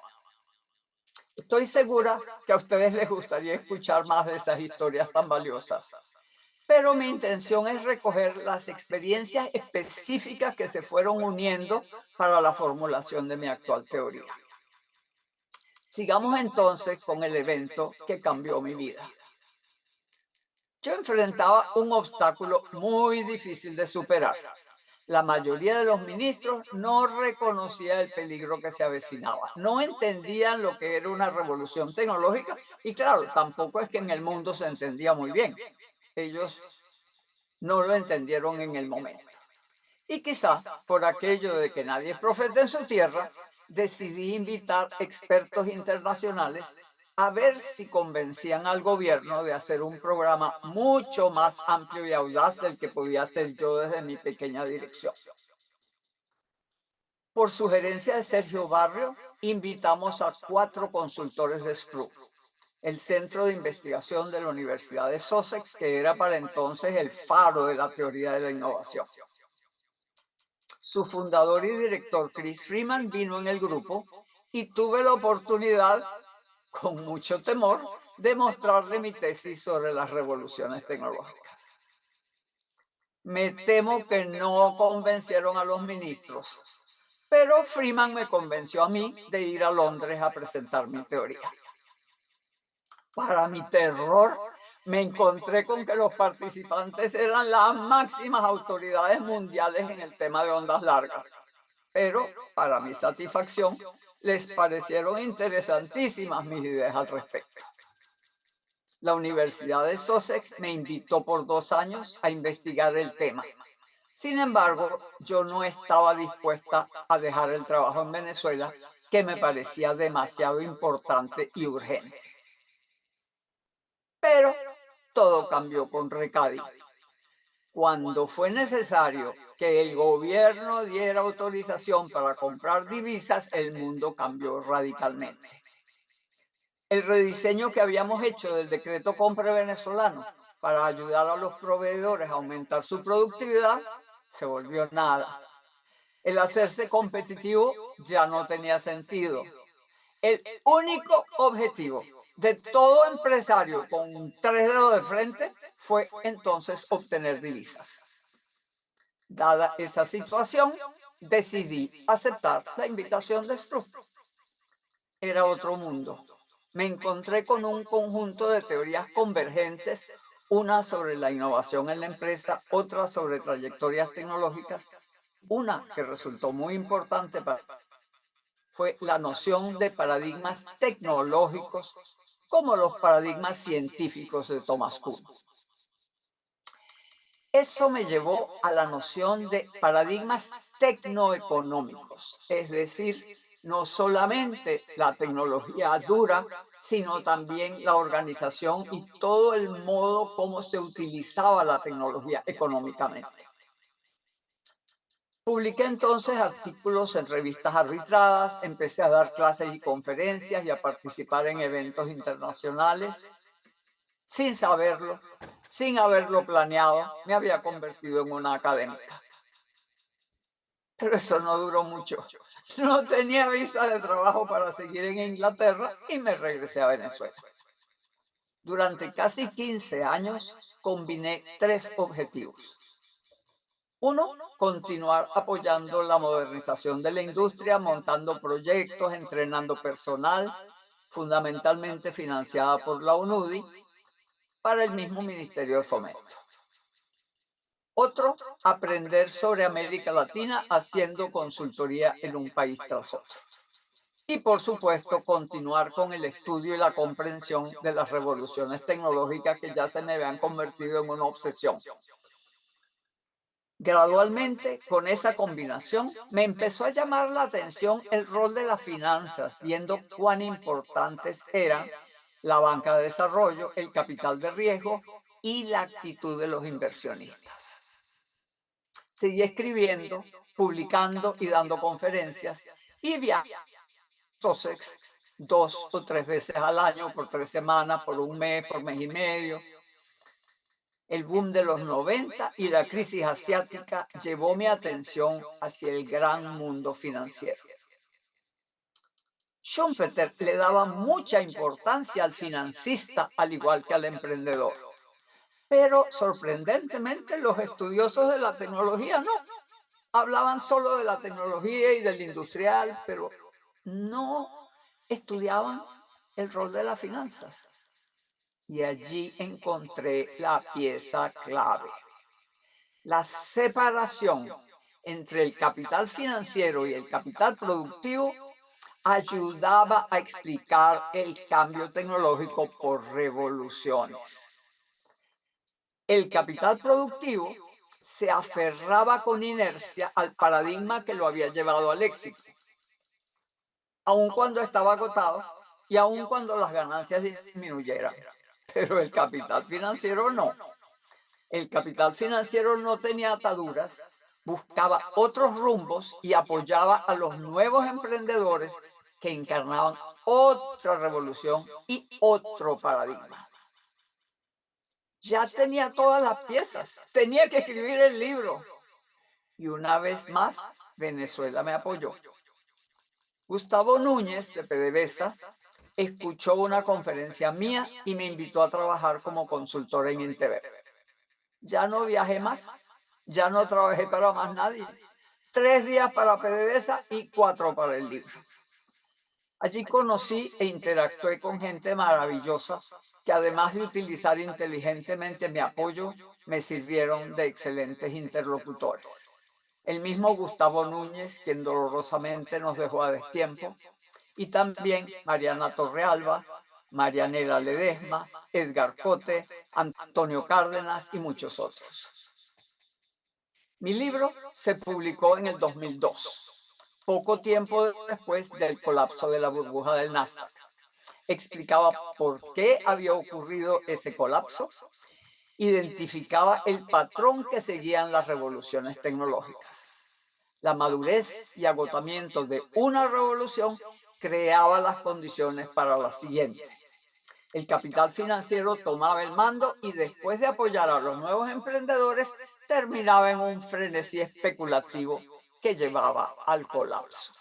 Estoy segura que a ustedes les gustaría escuchar más de esas historias tan valiosas, pero mi intención es recoger las experiencias específicas que se fueron uniendo para la formulación de mi actual teoría. Sigamos entonces con el evento que cambió mi vida. Yo enfrentaba un obstáculo muy difícil de superar. La mayoría de los ministros no reconocía el peligro que se avecinaba, no entendían lo que era una revolución tecnológica y claro, tampoco es que en el mundo se entendía muy bien. Ellos no lo entendieron en el momento. Y quizás por aquello de que nadie es profeta en su tierra, decidí invitar expertos internacionales a ver si convencían al gobierno de hacer un programa mucho más amplio y audaz del que podía hacer yo desde mi pequeña dirección. Por sugerencia de Sergio Barrio, invitamos a 4 consultores de SPRU, el Centro de Investigación de la Universidad de Sussex, que era para entonces el faro de la teoría de la innovación. Su fundador y director, Chris Freeman, vino en el grupo y tuve la oportunidad, con mucho temor, de mostrarle mi tesis sobre las revoluciones tecnológicas. Me temo que no convencieron a los ministros, pero Freeman me convenció a mí de ir a Londres a presentar mi teoría. Para mi terror, me encontré con que los participantes eran las máximas autoridades mundiales en el tema de ondas largas. Pero, para mi satisfacción, les parecieron interesantísimas mis ideas al respecto. La Universidad de Sussex me invitó por 2 años a investigar el tema. Sin embargo, yo no estaba dispuesta a dejar el trabajo en Venezuela, que me parecía demasiado importante y urgente. Pero todo cambió con Recadi. Cuando fue necesario que el gobierno diera autorización para comprar divisas, el mundo cambió radicalmente. El rediseño que habíamos hecho del decreto compra venezolano para ayudar a los proveedores a aumentar su productividad se volvió nada. El hacerse competitivo ya no tenía sentido. El único objetivo de todo empresario con 3 dedos de frente fue entonces obtener divisas. Dada esa situación, decidí aceptar la invitación de SPRU. Era otro mundo. Me encontré con un conjunto de teorías convergentes, una sobre la innovación en la empresa, otra sobre trayectorias tecnológicas, una que resultó muy importante para fue la noción de paradigmas tecnológicos como los paradigmas científicos de Thomas Kuhn. Eso me llevó a la noción de paradigmas tecnoeconómicos, es decir, no solamente la tecnología dura, sino también la organización y todo el modo como se utilizaba la tecnología económicamente. Publiqué entonces artículos en revistas arbitradas, empecé a dar clases y conferencias y a participar en eventos internacionales. Sin saberlo, sin haberlo planeado, me había convertido en una académica. Pero eso no duró mucho. No tenía visa de trabajo para seguir en Inglaterra y me regresé a Venezuela. Durante casi 15 años combiné 3 objetivos. Uno, continuar apoyando la modernización de la industria, montando proyectos, entrenando personal, fundamentalmente financiada por la UNUDI, para el mismo Ministerio de Fomento. Otro, aprender sobre América Latina haciendo consultoría en un país tras otro. Y por supuesto, continuar con el estudio y la comprensión de las revoluciones tecnológicas que ya se me habían convertido en una obsesión. Gradualmente, con esa combinación, me empezó a llamar la atención el rol de las finanzas, viendo cuán importantes eran la banca de desarrollo, el capital de riesgo y la actitud de los inversionistas. Seguí escribiendo, publicando y dando conferencias y viajé a Sussex 2 o 3 veces al año, por 3 semanas, por un mes, por mes y medio. El boom de los 90 y la crisis asiática llevó mi atención hacia el gran mundo financiero. Schumpeter le daba mucha importancia al financista, al igual que al emprendedor. Pero sorprendentemente los estudiosos de la tecnología no. Hablaban solo de la tecnología y del industrial, pero no estudiaban el rol de las finanzas. Y allí encontré la pieza clave. La separación entre el capital financiero y el capital productivo ayudaba a explicar el cambio tecnológico por revoluciones. El capital productivo se aferraba con inercia al paradigma que lo había llevado al éxito, aun cuando estaba agotado y aun cuando las ganancias disminuyeran. Pero el capital financiero no. El capital financiero no tenía ataduras, buscaba otros rumbos y apoyaba a los nuevos emprendedores que encarnaban otra revolución y otro paradigma. Ya tenía todas las piezas, tenía que escribir el libro. Y una vez más, Venezuela me apoyó. Gustavo Núñez, de PDVSA, escuchó una conferencia mía y me invitó a trabajar como consultor en Indeber. Ya no viajé más, ya no trabajé para más nadie. 3 días para PDVSA y 4 para el libro. Allí conocí e interactué con gente maravillosa que además de utilizar inteligentemente mi apoyo, me sirvieron de excelentes interlocutores. El mismo Gustavo Núñez, quien dolorosamente nos dejó a destiempo, y también Mariana Torrealba, Marianela Ledesma, Edgar Cote, Antonio Cárdenas y muchos otros. Mi libro se publicó en el 2002, poco tiempo después del colapso de la burbuja del Nasdaq. Explicaba por qué había ocurrido ese colapso, identificaba el patrón que seguían las revoluciones tecnológicas. La madurez y agotamiento de una revolución creaba las condiciones para la siguiente. El capital financiero tomaba el mando y después de apoyar a los nuevos emprendedores, terminaba en un frenesí especulativo que llevaba al colapso.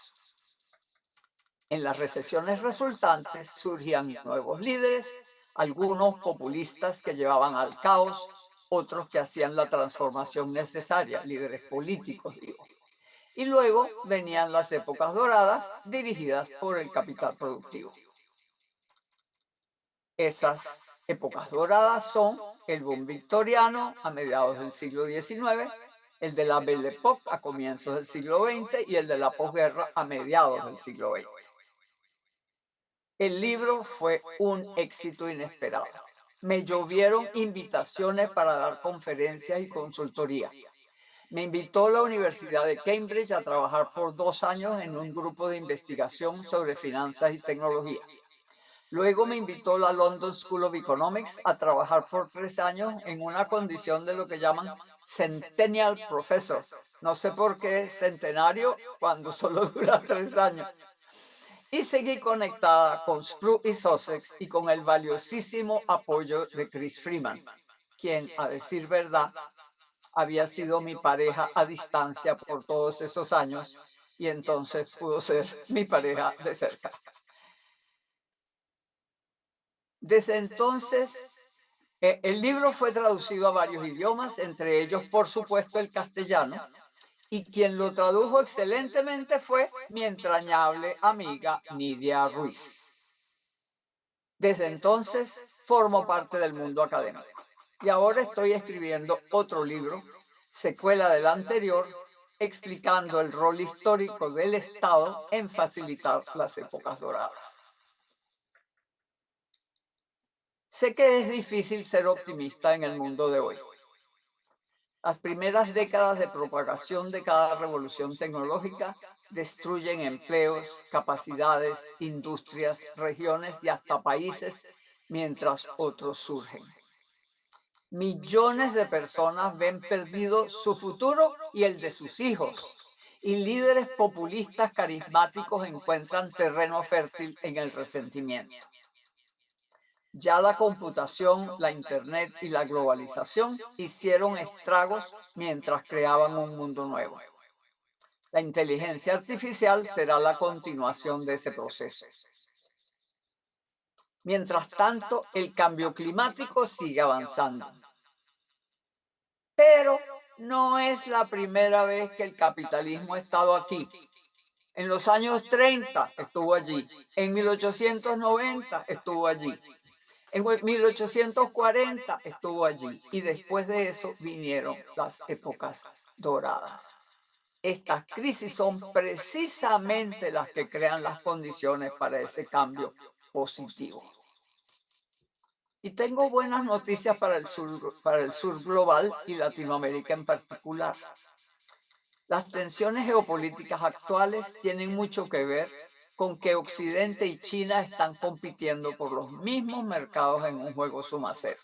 En las recesiones resultantes surgían nuevos líderes, algunos populistas que llevaban al caos, otros que hacían la transformación necesaria, líderes políticos, digo. Y luego venían las épocas doradas dirigidas por el capital productivo. Esas épocas doradas son el boom victoriano a mediados del siglo XIX, el de la Belle Époque a comienzos del siglo XX y el de la posguerra a mediados del siglo XX. El libro fue un éxito inesperado. Me llovieron invitaciones para dar conferencias y consultoría. Me invitó la Universidad de Cambridge a trabajar por 2 años en un grupo de investigación sobre finanzas y tecnología. Luego me invitó la London School of Economics a trabajar por 3 años en una condición de lo que llaman Centennial Professor. No sé por qué centenario cuando solo dura 3 años. Y seguí conectada con Spru y Sussex y con el valiosísimo apoyo de Chris Freeman, quien, a decir verdad, había sido mi pareja a distancia por todos esos años y entonces pudo ser mi pareja de cerca. Desde entonces, el libro fue traducido a varios idiomas, entre ellos, por supuesto, el castellano, y quien lo tradujo excelentemente fue mi entrañable amiga Nidia Ruiz. Desde entonces, formo parte del mundo académico y ahora estoy escribiendo otro libro, secuela del anterior, explicando el rol histórico del Estado en facilitar las épocas doradas. Sé que es difícil ser optimista en el mundo de hoy. Las primeras décadas de propagación de cada revolución tecnológica destruyen empleos, capacidades, industrias, regiones y hasta países, mientras otros surgen. Millones de personas ven perdido su futuro y el de sus hijos, y líderes populistas carismáticos encuentran terreno fértil en el resentimiento. Ya la computación, la Internet y la globalización hicieron estragos mientras creaban un mundo nuevo. La inteligencia artificial será la continuación de ese proceso. Mientras tanto, el cambio climático sigue avanzando. Pero no es la primera vez que el capitalismo ha estado aquí. En los años 30 estuvo allí, en 1890 estuvo allí. En 1840 estuvo allí y después de eso vinieron las épocas doradas. Estas crisis son precisamente las que crean las condiciones para ese cambio positivo. Y tengo buenas noticias para el sur global y Latinoamérica en particular. Las tensiones geopolíticas actuales tienen mucho que ver con que Occidente y China están compitiendo por los mismos mercados en un juego sumacero.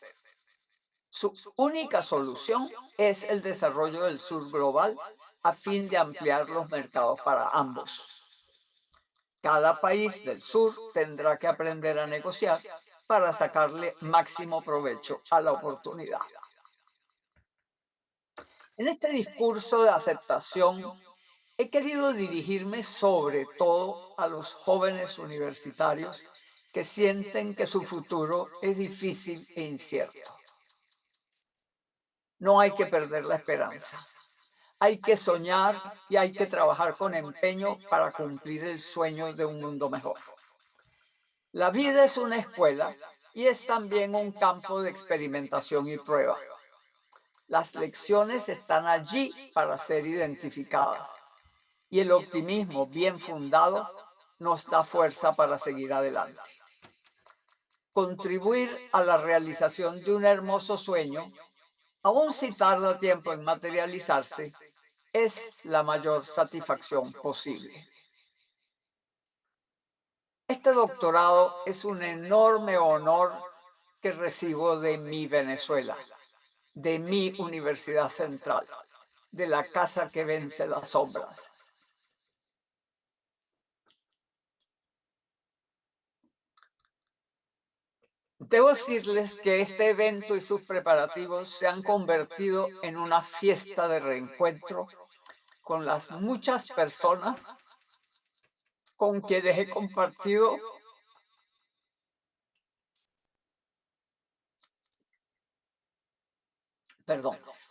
Su única solución es el desarrollo del sur global a fin de ampliar los mercados para ambos. Cada país del sur tendrá que aprender a negociar para sacarle máximo provecho a la oportunidad. En este discurso de aceptación, he querido dirigirme sobre todo a los jóvenes universitarios que sienten que su futuro es difícil e incierto. No hay que perder la esperanza. Hay que soñar y hay que trabajar con empeño para cumplir el sueño de un mundo mejor. La vida es una escuela y es también un campo de experimentación y prueba. Las lecciones están allí para ser identificadas y el optimismo bien fundado nos da fuerza para seguir adelante. Contribuir a la realización de un hermoso sueño, aun si tarda tiempo en materializarse, es la mayor satisfacción posible. Este doctorado es un enorme honor que recibo de mi Venezuela, de mi Universidad Central, de la casa que vence las sombras. Debo decirles que este evento y sus preparativos se han convertido en una fiesta de reencuentro con las muchas personas con quienes he compartido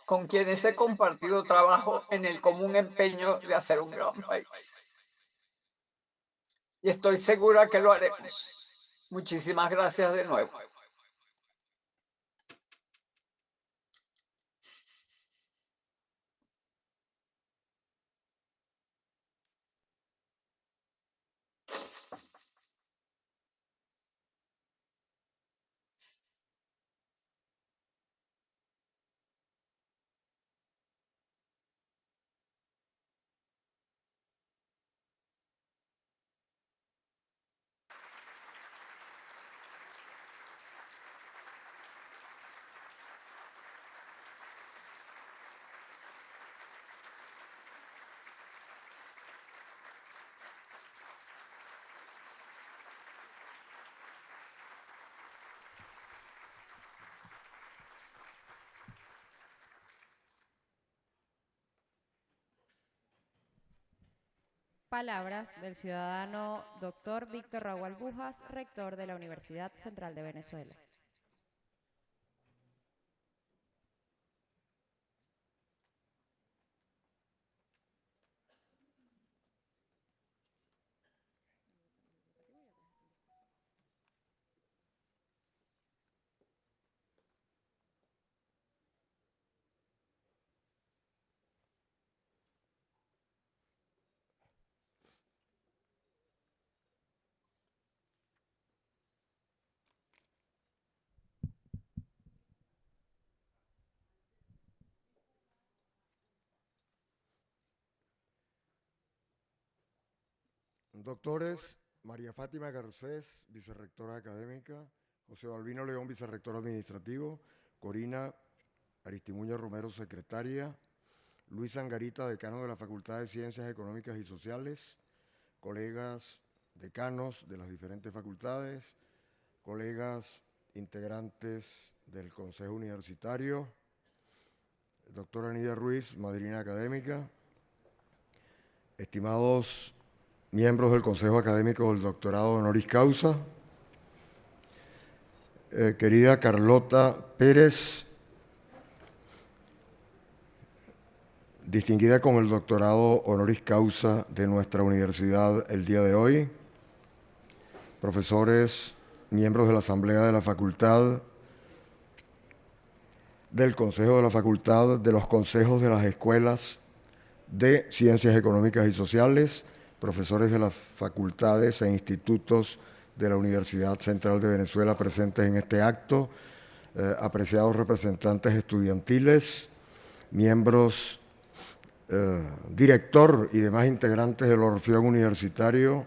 con quienes he compartido trabajo en el común empeño de hacer un gran país. Y estoy segura que lo haremos. Muchísimas gracias de nuevo. Palabras del ciudadano Dr. Víctor Raúl Albujas, rector de la Universidad Central de Venezuela. Doctores María Fátima Garcés, vicerrectora académica; José Balbino León, vicerrector administrativo; Corina Aristimuño Romero, secretaria; Luis Angarita, decano de la Facultad de Ciencias Económicas y Sociales; colegas decanos de las diferentes facultades; colegas integrantes del Consejo Universitario; doctora Nidia Ruiz, madrina académica; estimados miembros del Consejo Académico del Doctorado Honoris Causa; querida Carlota Pérez, distinguida con el Doctorado Honoris Causa de nuestra universidad el día de hoy; profesores, miembros de la Asamblea de la Facultad, del Consejo de la Facultad, de los consejos de las escuelas de Ciencias Económicas y Sociales, profesores de las facultades e institutos de la Universidad Central de Venezuela presentes en este acto, apreciados representantes estudiantiles, miembros, director y demás integrantes del Orfeón Universitario,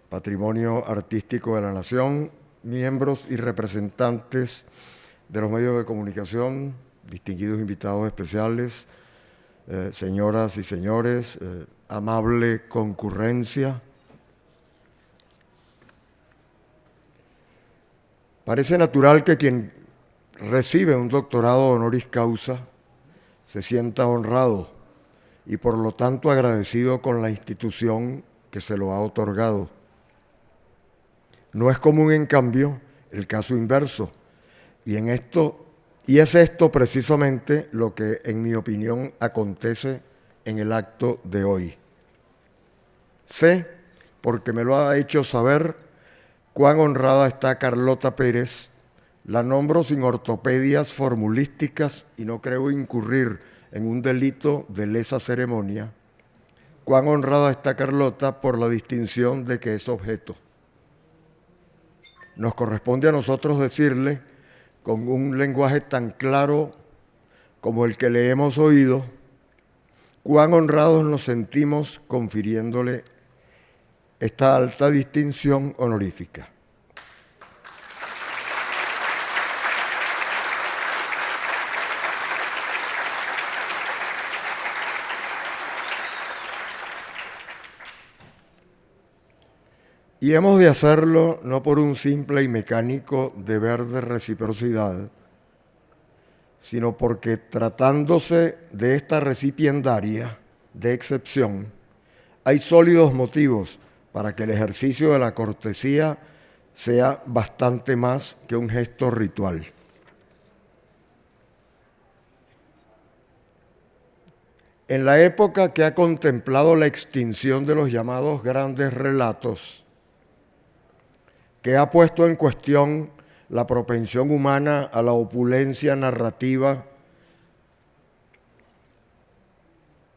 Patrimonio Artístico de la Nación, miembros y representantes de los medios de comunicación, distinguidos invitados especiales, señoras y señores, amable concurrencia. Parece natural que quien recibe un doctorado honoris causa se sienta honrado y por lo tanto agradecido con la institución que se lo ha otorgado. No es común, en cambio, el caso inverso, y es esto precisamente lo que, en mi opinión, acontece en el acto de hoy. Sé, porque me lo ha hecho saber, cuán honrada está Carlota Pérez. La nombro sin ortopedias formulísticas y no creo incurrir en un delito de lesa ceremonia. Cuán honrada está Carlota por la distinción de que es objeto. Nos corresponde a nosotros decirle, con un lenguaje tan claro como el que le hemos oído, cuán honrados nos sentimos confiriéndole esta alta distinción honorífica. Y hemos de hacerlo no por un simple y mecánico deber de reciprocidad, sino porque, tratándose de esta recipiendaria de excepción, hay sólidos motivos para que el ejercicio de la cortesía sea bastante más que un gesto ritual. En la época que ha contemplado la extinción de los llamados grandes relatos, que ha puesto en cuestión la propensión humana a la opulencia narrativa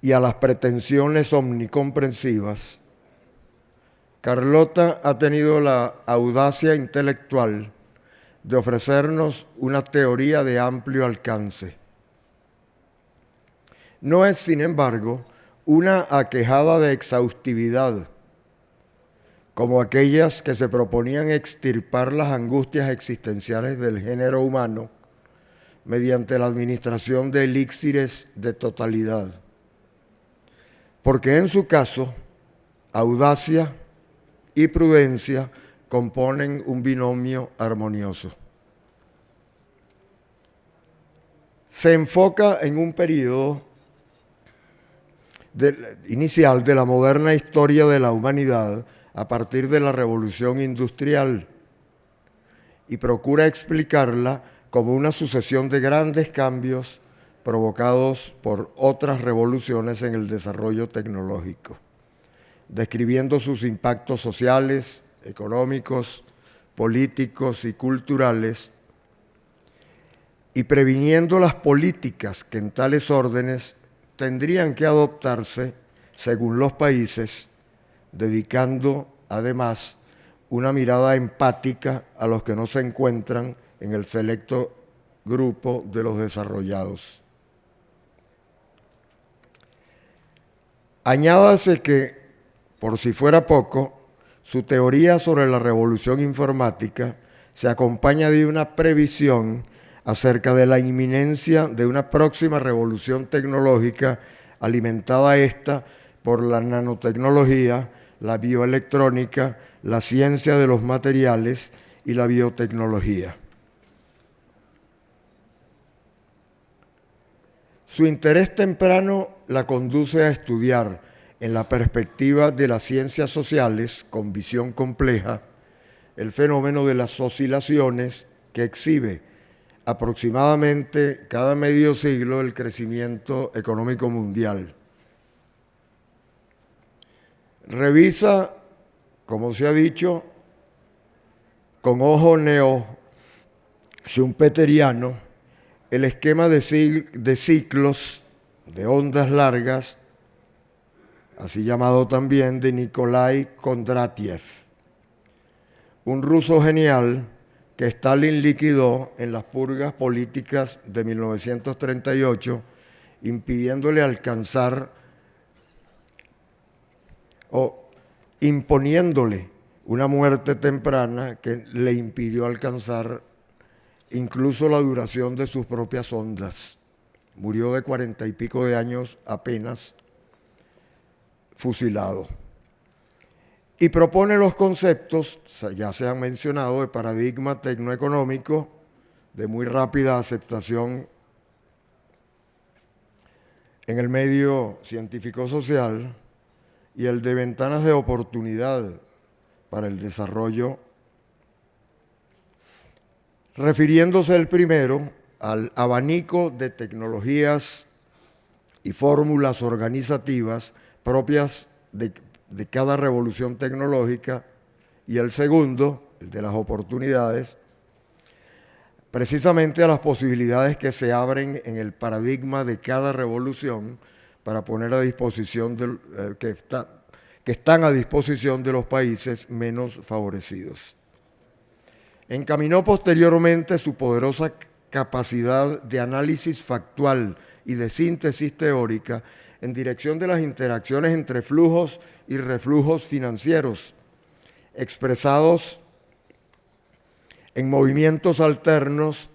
y a las pretensiones omnicomprensivas, Carlota ha tenido la audacia intelectual de ofrecernos una teoría de amplio alcance. No es, sin embargo, una aquejada de exhaustividad, como aquellas que se proponían extirpar las angustias existenciales del género humano mediante la administración de elixires de totalidad. Porque en su caso, audacia y prudencia componen un binomio armonioso. Se enfoca en un periodo inicial de la moderna historia de la humanidad a partir de la Revolución Industrial y procura explicarla como una sucesión de grandes cambios provocados por otras revoluciones en el desarrollo tecnológico, describiendo sus impactos sociales, económicos, políticos y culturales, y previniendo las políticas que en tales órdenes tendrían que adoptarse según los países, dedicando además una mirada empática a los que no se encuentran en el selecto grupo de los desarrollados. Añádase que, por si fuera poco, su teoría sobre la revolución informática se acompaña de una previsión acerca de la inminencia de una próxima revolución tecnológica alimentada esta por la nanotecnología, la bioelectrónica, la ciencia de los materiales y la biotecnología. Su interés temprano la conduce a estudiar en la perspectiva de las ciencias sociales con visión compleja el fenómeno de las oscilaciones que exhibe aproximadamente cada medio siglo el crecimiento económico mundial. Revisa, como se ha dicho, con ojo neo-schumpeteriano el esquema de ciclos de ondas largas, así llamado también de Nikolai Kondratiev, un ruso genial que Stalin liquidó en las purgas políticas de 1938, impidiéndole alcanzar o imponiéndole una muerte temprana que le impidió alcanzar incluso la duración de sus propias ondas. Murió de 40 y pico de años apenas, fusilado. Y propone los conceptos, ya se han mencionado, de paradigma tecnoeconómico, de muy rápida aceptación en el medio científico-social, y el de ventanas de oportunidad para el desarrollo, refiriéndose el primero al abanico de tecnologías y fórmulas organizativas propias de cada revolución tecnológica, y el segundo, el de las oportunidades, precisamente a las posibilidades que se abren en el paradigma de cada revolución para poner a disposición que están a disposición de los países menos favorecidos. Encaminó posteriormente su poderosa capacidad de análisis factual y de síntesis teórica en dirección de las interacciones entre flujos y reflujos financieros, expresados en movimientos alternos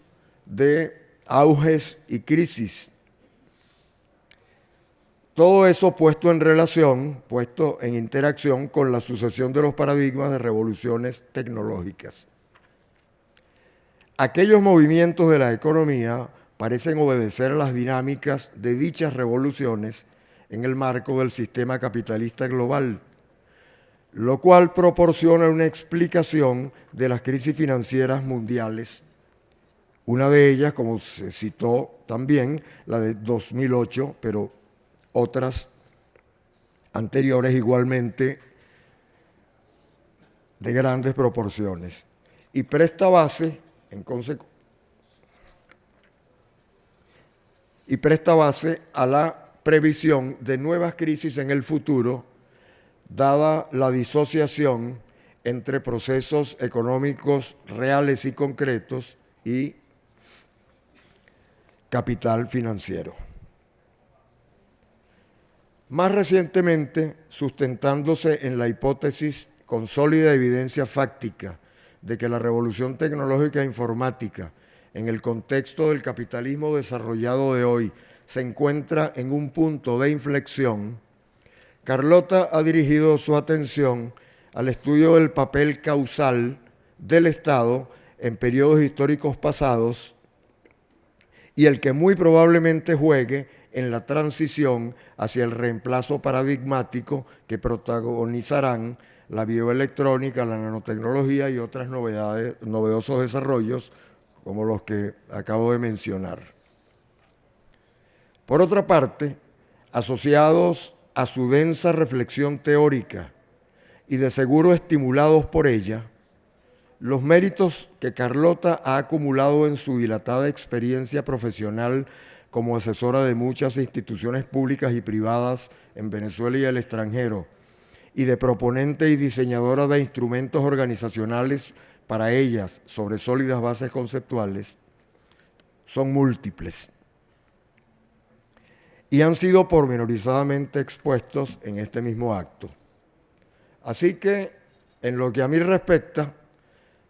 de auges y crisis. Todo eso puesto en interacción con la sucesión de los paradigmas de revoluciones tecnológicas. Aquellos movimientos de la economía parecen obedecer a las dinámicas de dichas revoluciones en el marco del sistema capitalista global, lo cual proporciona una explicación de las crisis financieras mundiales. Una de ellas, como se citó también, la de 2008, pero otras anteriores igualmente de grandes proporciones. Y presta base a la previsión de nuevas crisis en el futuro, dada la disociación entre procesos económicos reales y concretos y capital financiero. Más recientemente, sustentándose en la hipótesis con sólida evidencia fáctica de que la revolución tecnológica e informática, en el contexto del capitalismo desarrollado de hoy, se encuentra en un punto de inflexión, Carlota ha dirigido su atención al estudio del papel causal del Estado en periodos históricos pasados y el que muy probablemente juegue en la transición hacia el reemplazo paradigmático que protagonizarán la bioelectrónica, la nanotecnología y otros novedosos desarrollos como los que acabo de mencionar. Por otra parte, asociados a su densa reflexión teórica y de seguro estimulados por ella, los méritos que Carlota ha acumulado en su dilatada experiencia profesional como asesora de muchas instituciones públicas y privadas en Venezuela y el extranjero, y de proponente y diseñadora de instrumentos organizacionales para ellas sobre sólidas bases conceptuales, son múltiples y han sido pormenorizadamente expuestos en este mismo acto. Así que, en lo que a mí respecta,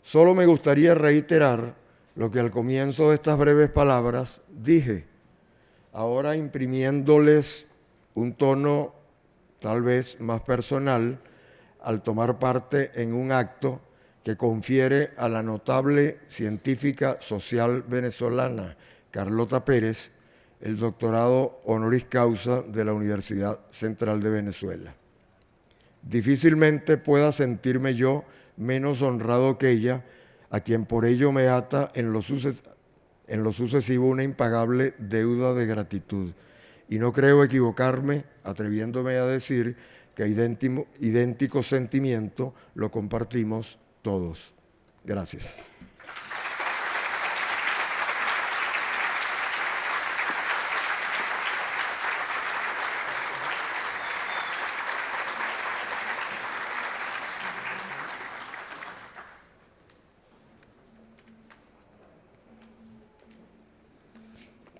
solo me gustaría reiterar lo que al comienzo de estas breves palabras dije, ahora imprimiéndoles un tono tal vez más personal al tomar parte en un acto que confiere a la notable científica social venezolana Carlota Pérez el doctorado honoris causa de la Universidad Central de Venezuela. Difícilmente pueda sentirme yo menos honrado que ella, a quien por ello me ata en lo sucesivo una impagable deuda de gratitud. Y no creo equivocarme atreviéndome a decir que idéntico sentimiento lo compartimos todos. Gracias.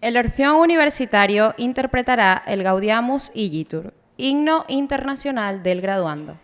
El Orfeón Universitario interpretará el Gaudeamus Igitur, himno internacional del graduando.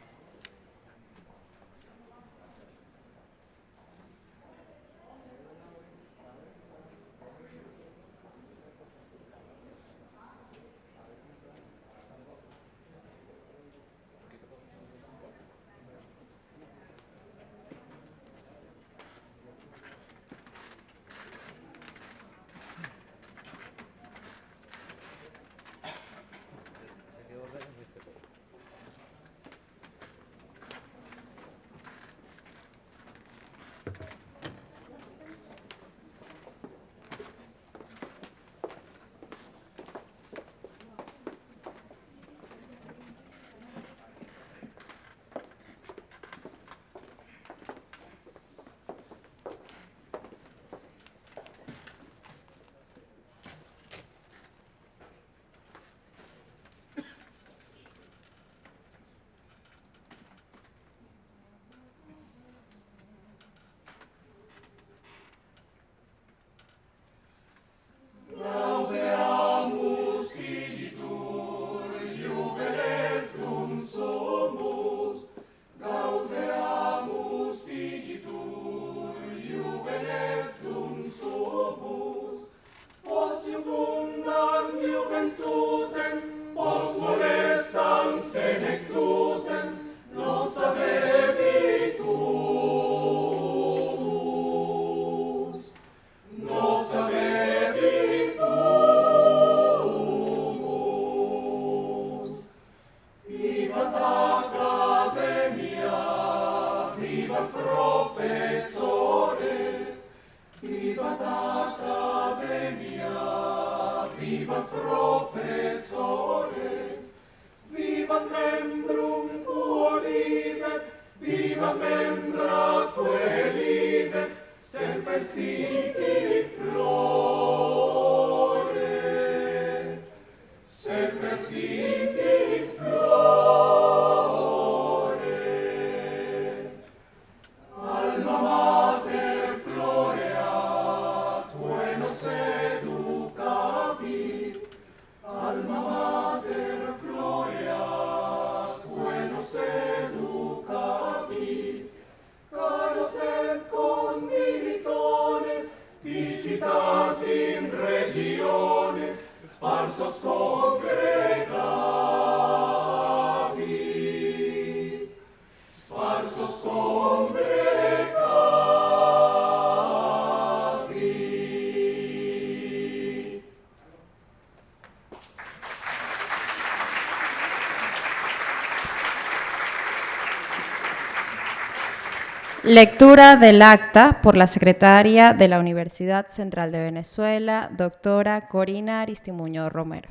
Lectura del acta por la secretaria de la Universidad Central de Venezuela, doctora Corina Aristimuño Romero.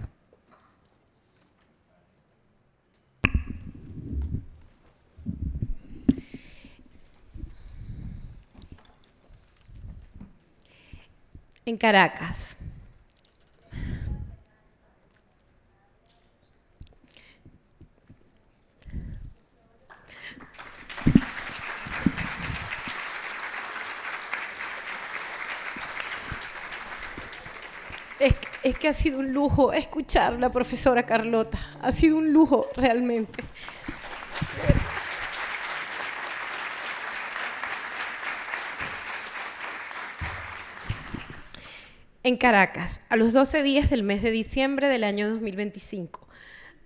En Caracas. Es que ha sido un lujo escuchar a la profesora Carlota. Ha sido un lujo realmente. En Caracas, a los 12 días del mes de diciembre del año 2025,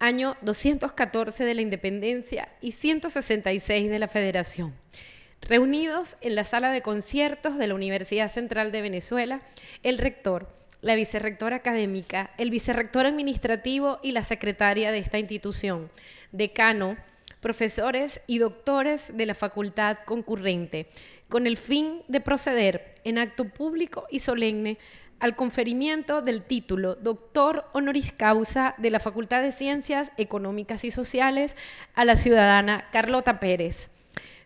año 214 de la Independencia y 166 de la Federación, reunidos en la sala de conciertos de la Universidad Central de Venezuela, el rector, la vicerrectora académica, el vicerrector administrativo y la secretaria de esta institución, decano, profesores y doctores de la facultad concurrente, con el fin de proceder en acto público y solemne al conferimiento del título Doctor Honoris Causa de la Facultad de Ciencias Económicas y Sociales a la ciudadana Carlota Pérez,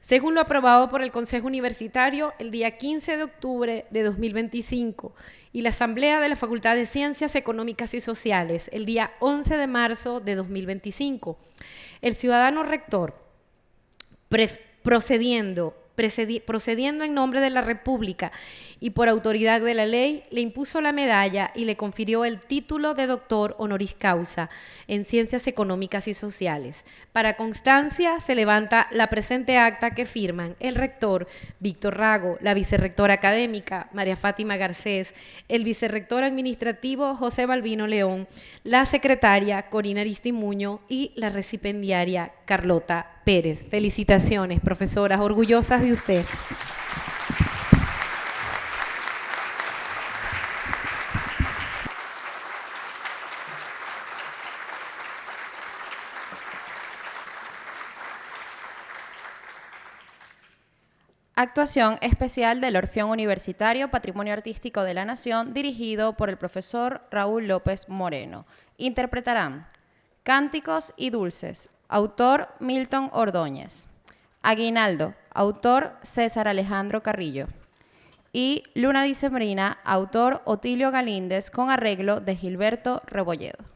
según lo aprobado por el Consejo Universitario el día 15 de octubre de 2025 y la Asamblea de la Facultad de Ciencias Económicas y Sociales el día 11 de marzo de 2025. El ciudadano rector, procediendo en nombre de la República y por autoridad de la ley, le impuso la medalla y le confirió el título de doctor honoris causa en Ciencias Económicas y Sociales. Para constancia, se levanta la presente acta que firman el rector Víctor Rago, la vicerrectora académica María Fátima Garcés, el vicerrector administrativo José Balbino León, la secretaria Corina Aristimuño y la recipendiaria Carlota Pérez. Felicitaciones, profesoras, orgullosas de usted. Actuación especial del Orfeón Universitario Patrimonio Artístico de la Nación, dirigido por el profesor Raúl López Moreno. Interpretarán Cánticos y Dulces, autor Milton Ordóñez. Aguinaldo, autor César Alejandro Carrillo. Y Luna Dicembrina, autor Otilio Galíndez, con arreglo de Gilberto Rebolledo.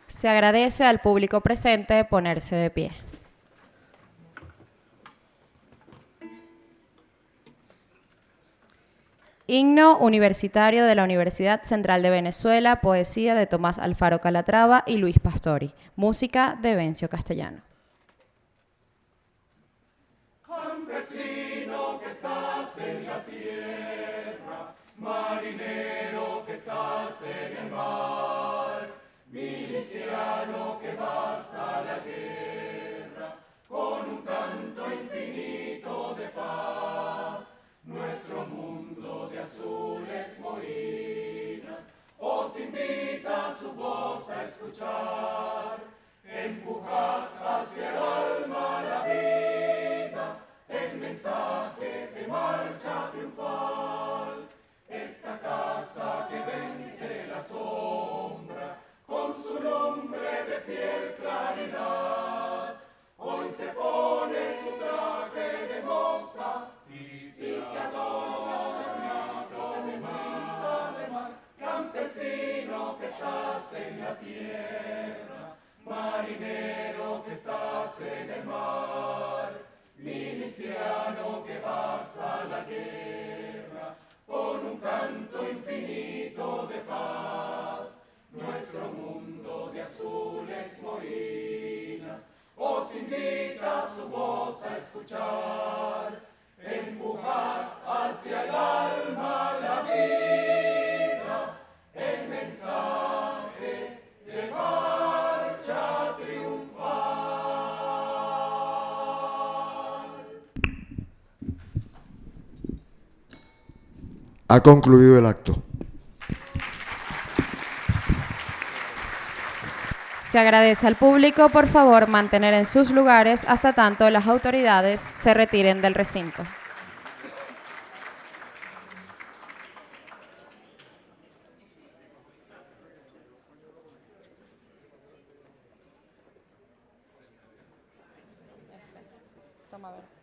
Se agradece al público presente ponerse de pie. Himno universitario de la Universidad Central de Venezuela, poesía de Tomás Alfaro Calatrava y Luis Pastori, música de Vencio Castellano. Campesino que estás en la tierra, marinero que estás en el mar, miliciano que vas a la guerra, con un canto infinito de paz, nuestro mundo de azules molinas os invita su voz a escuchar, empujad hacia el alma la vida, el mensaje de marcha triunfal, esta casa que vence la sombra, con su nombre de fiel claridad, hoy se pone su traje de moza y se adorna con brisa de mar, campesino que estás en la tierra, marinero que estás en el mar, miliciano que vas a la guerra, con un canto infinito de paz, nuestro mundo de azules molinas os invita su voz a escuchar, empujad hacia el alma la vida, el mensaje de marcha triunfal. Ha concluido el acto. Se agradece al público, por favor, mantener en sus lugares hasta tanto las autoridades se retiren del recinto. Toma, a ver.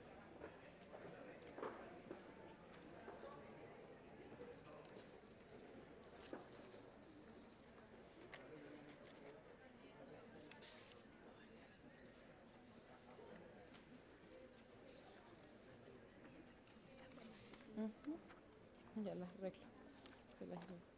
Ya las reglas.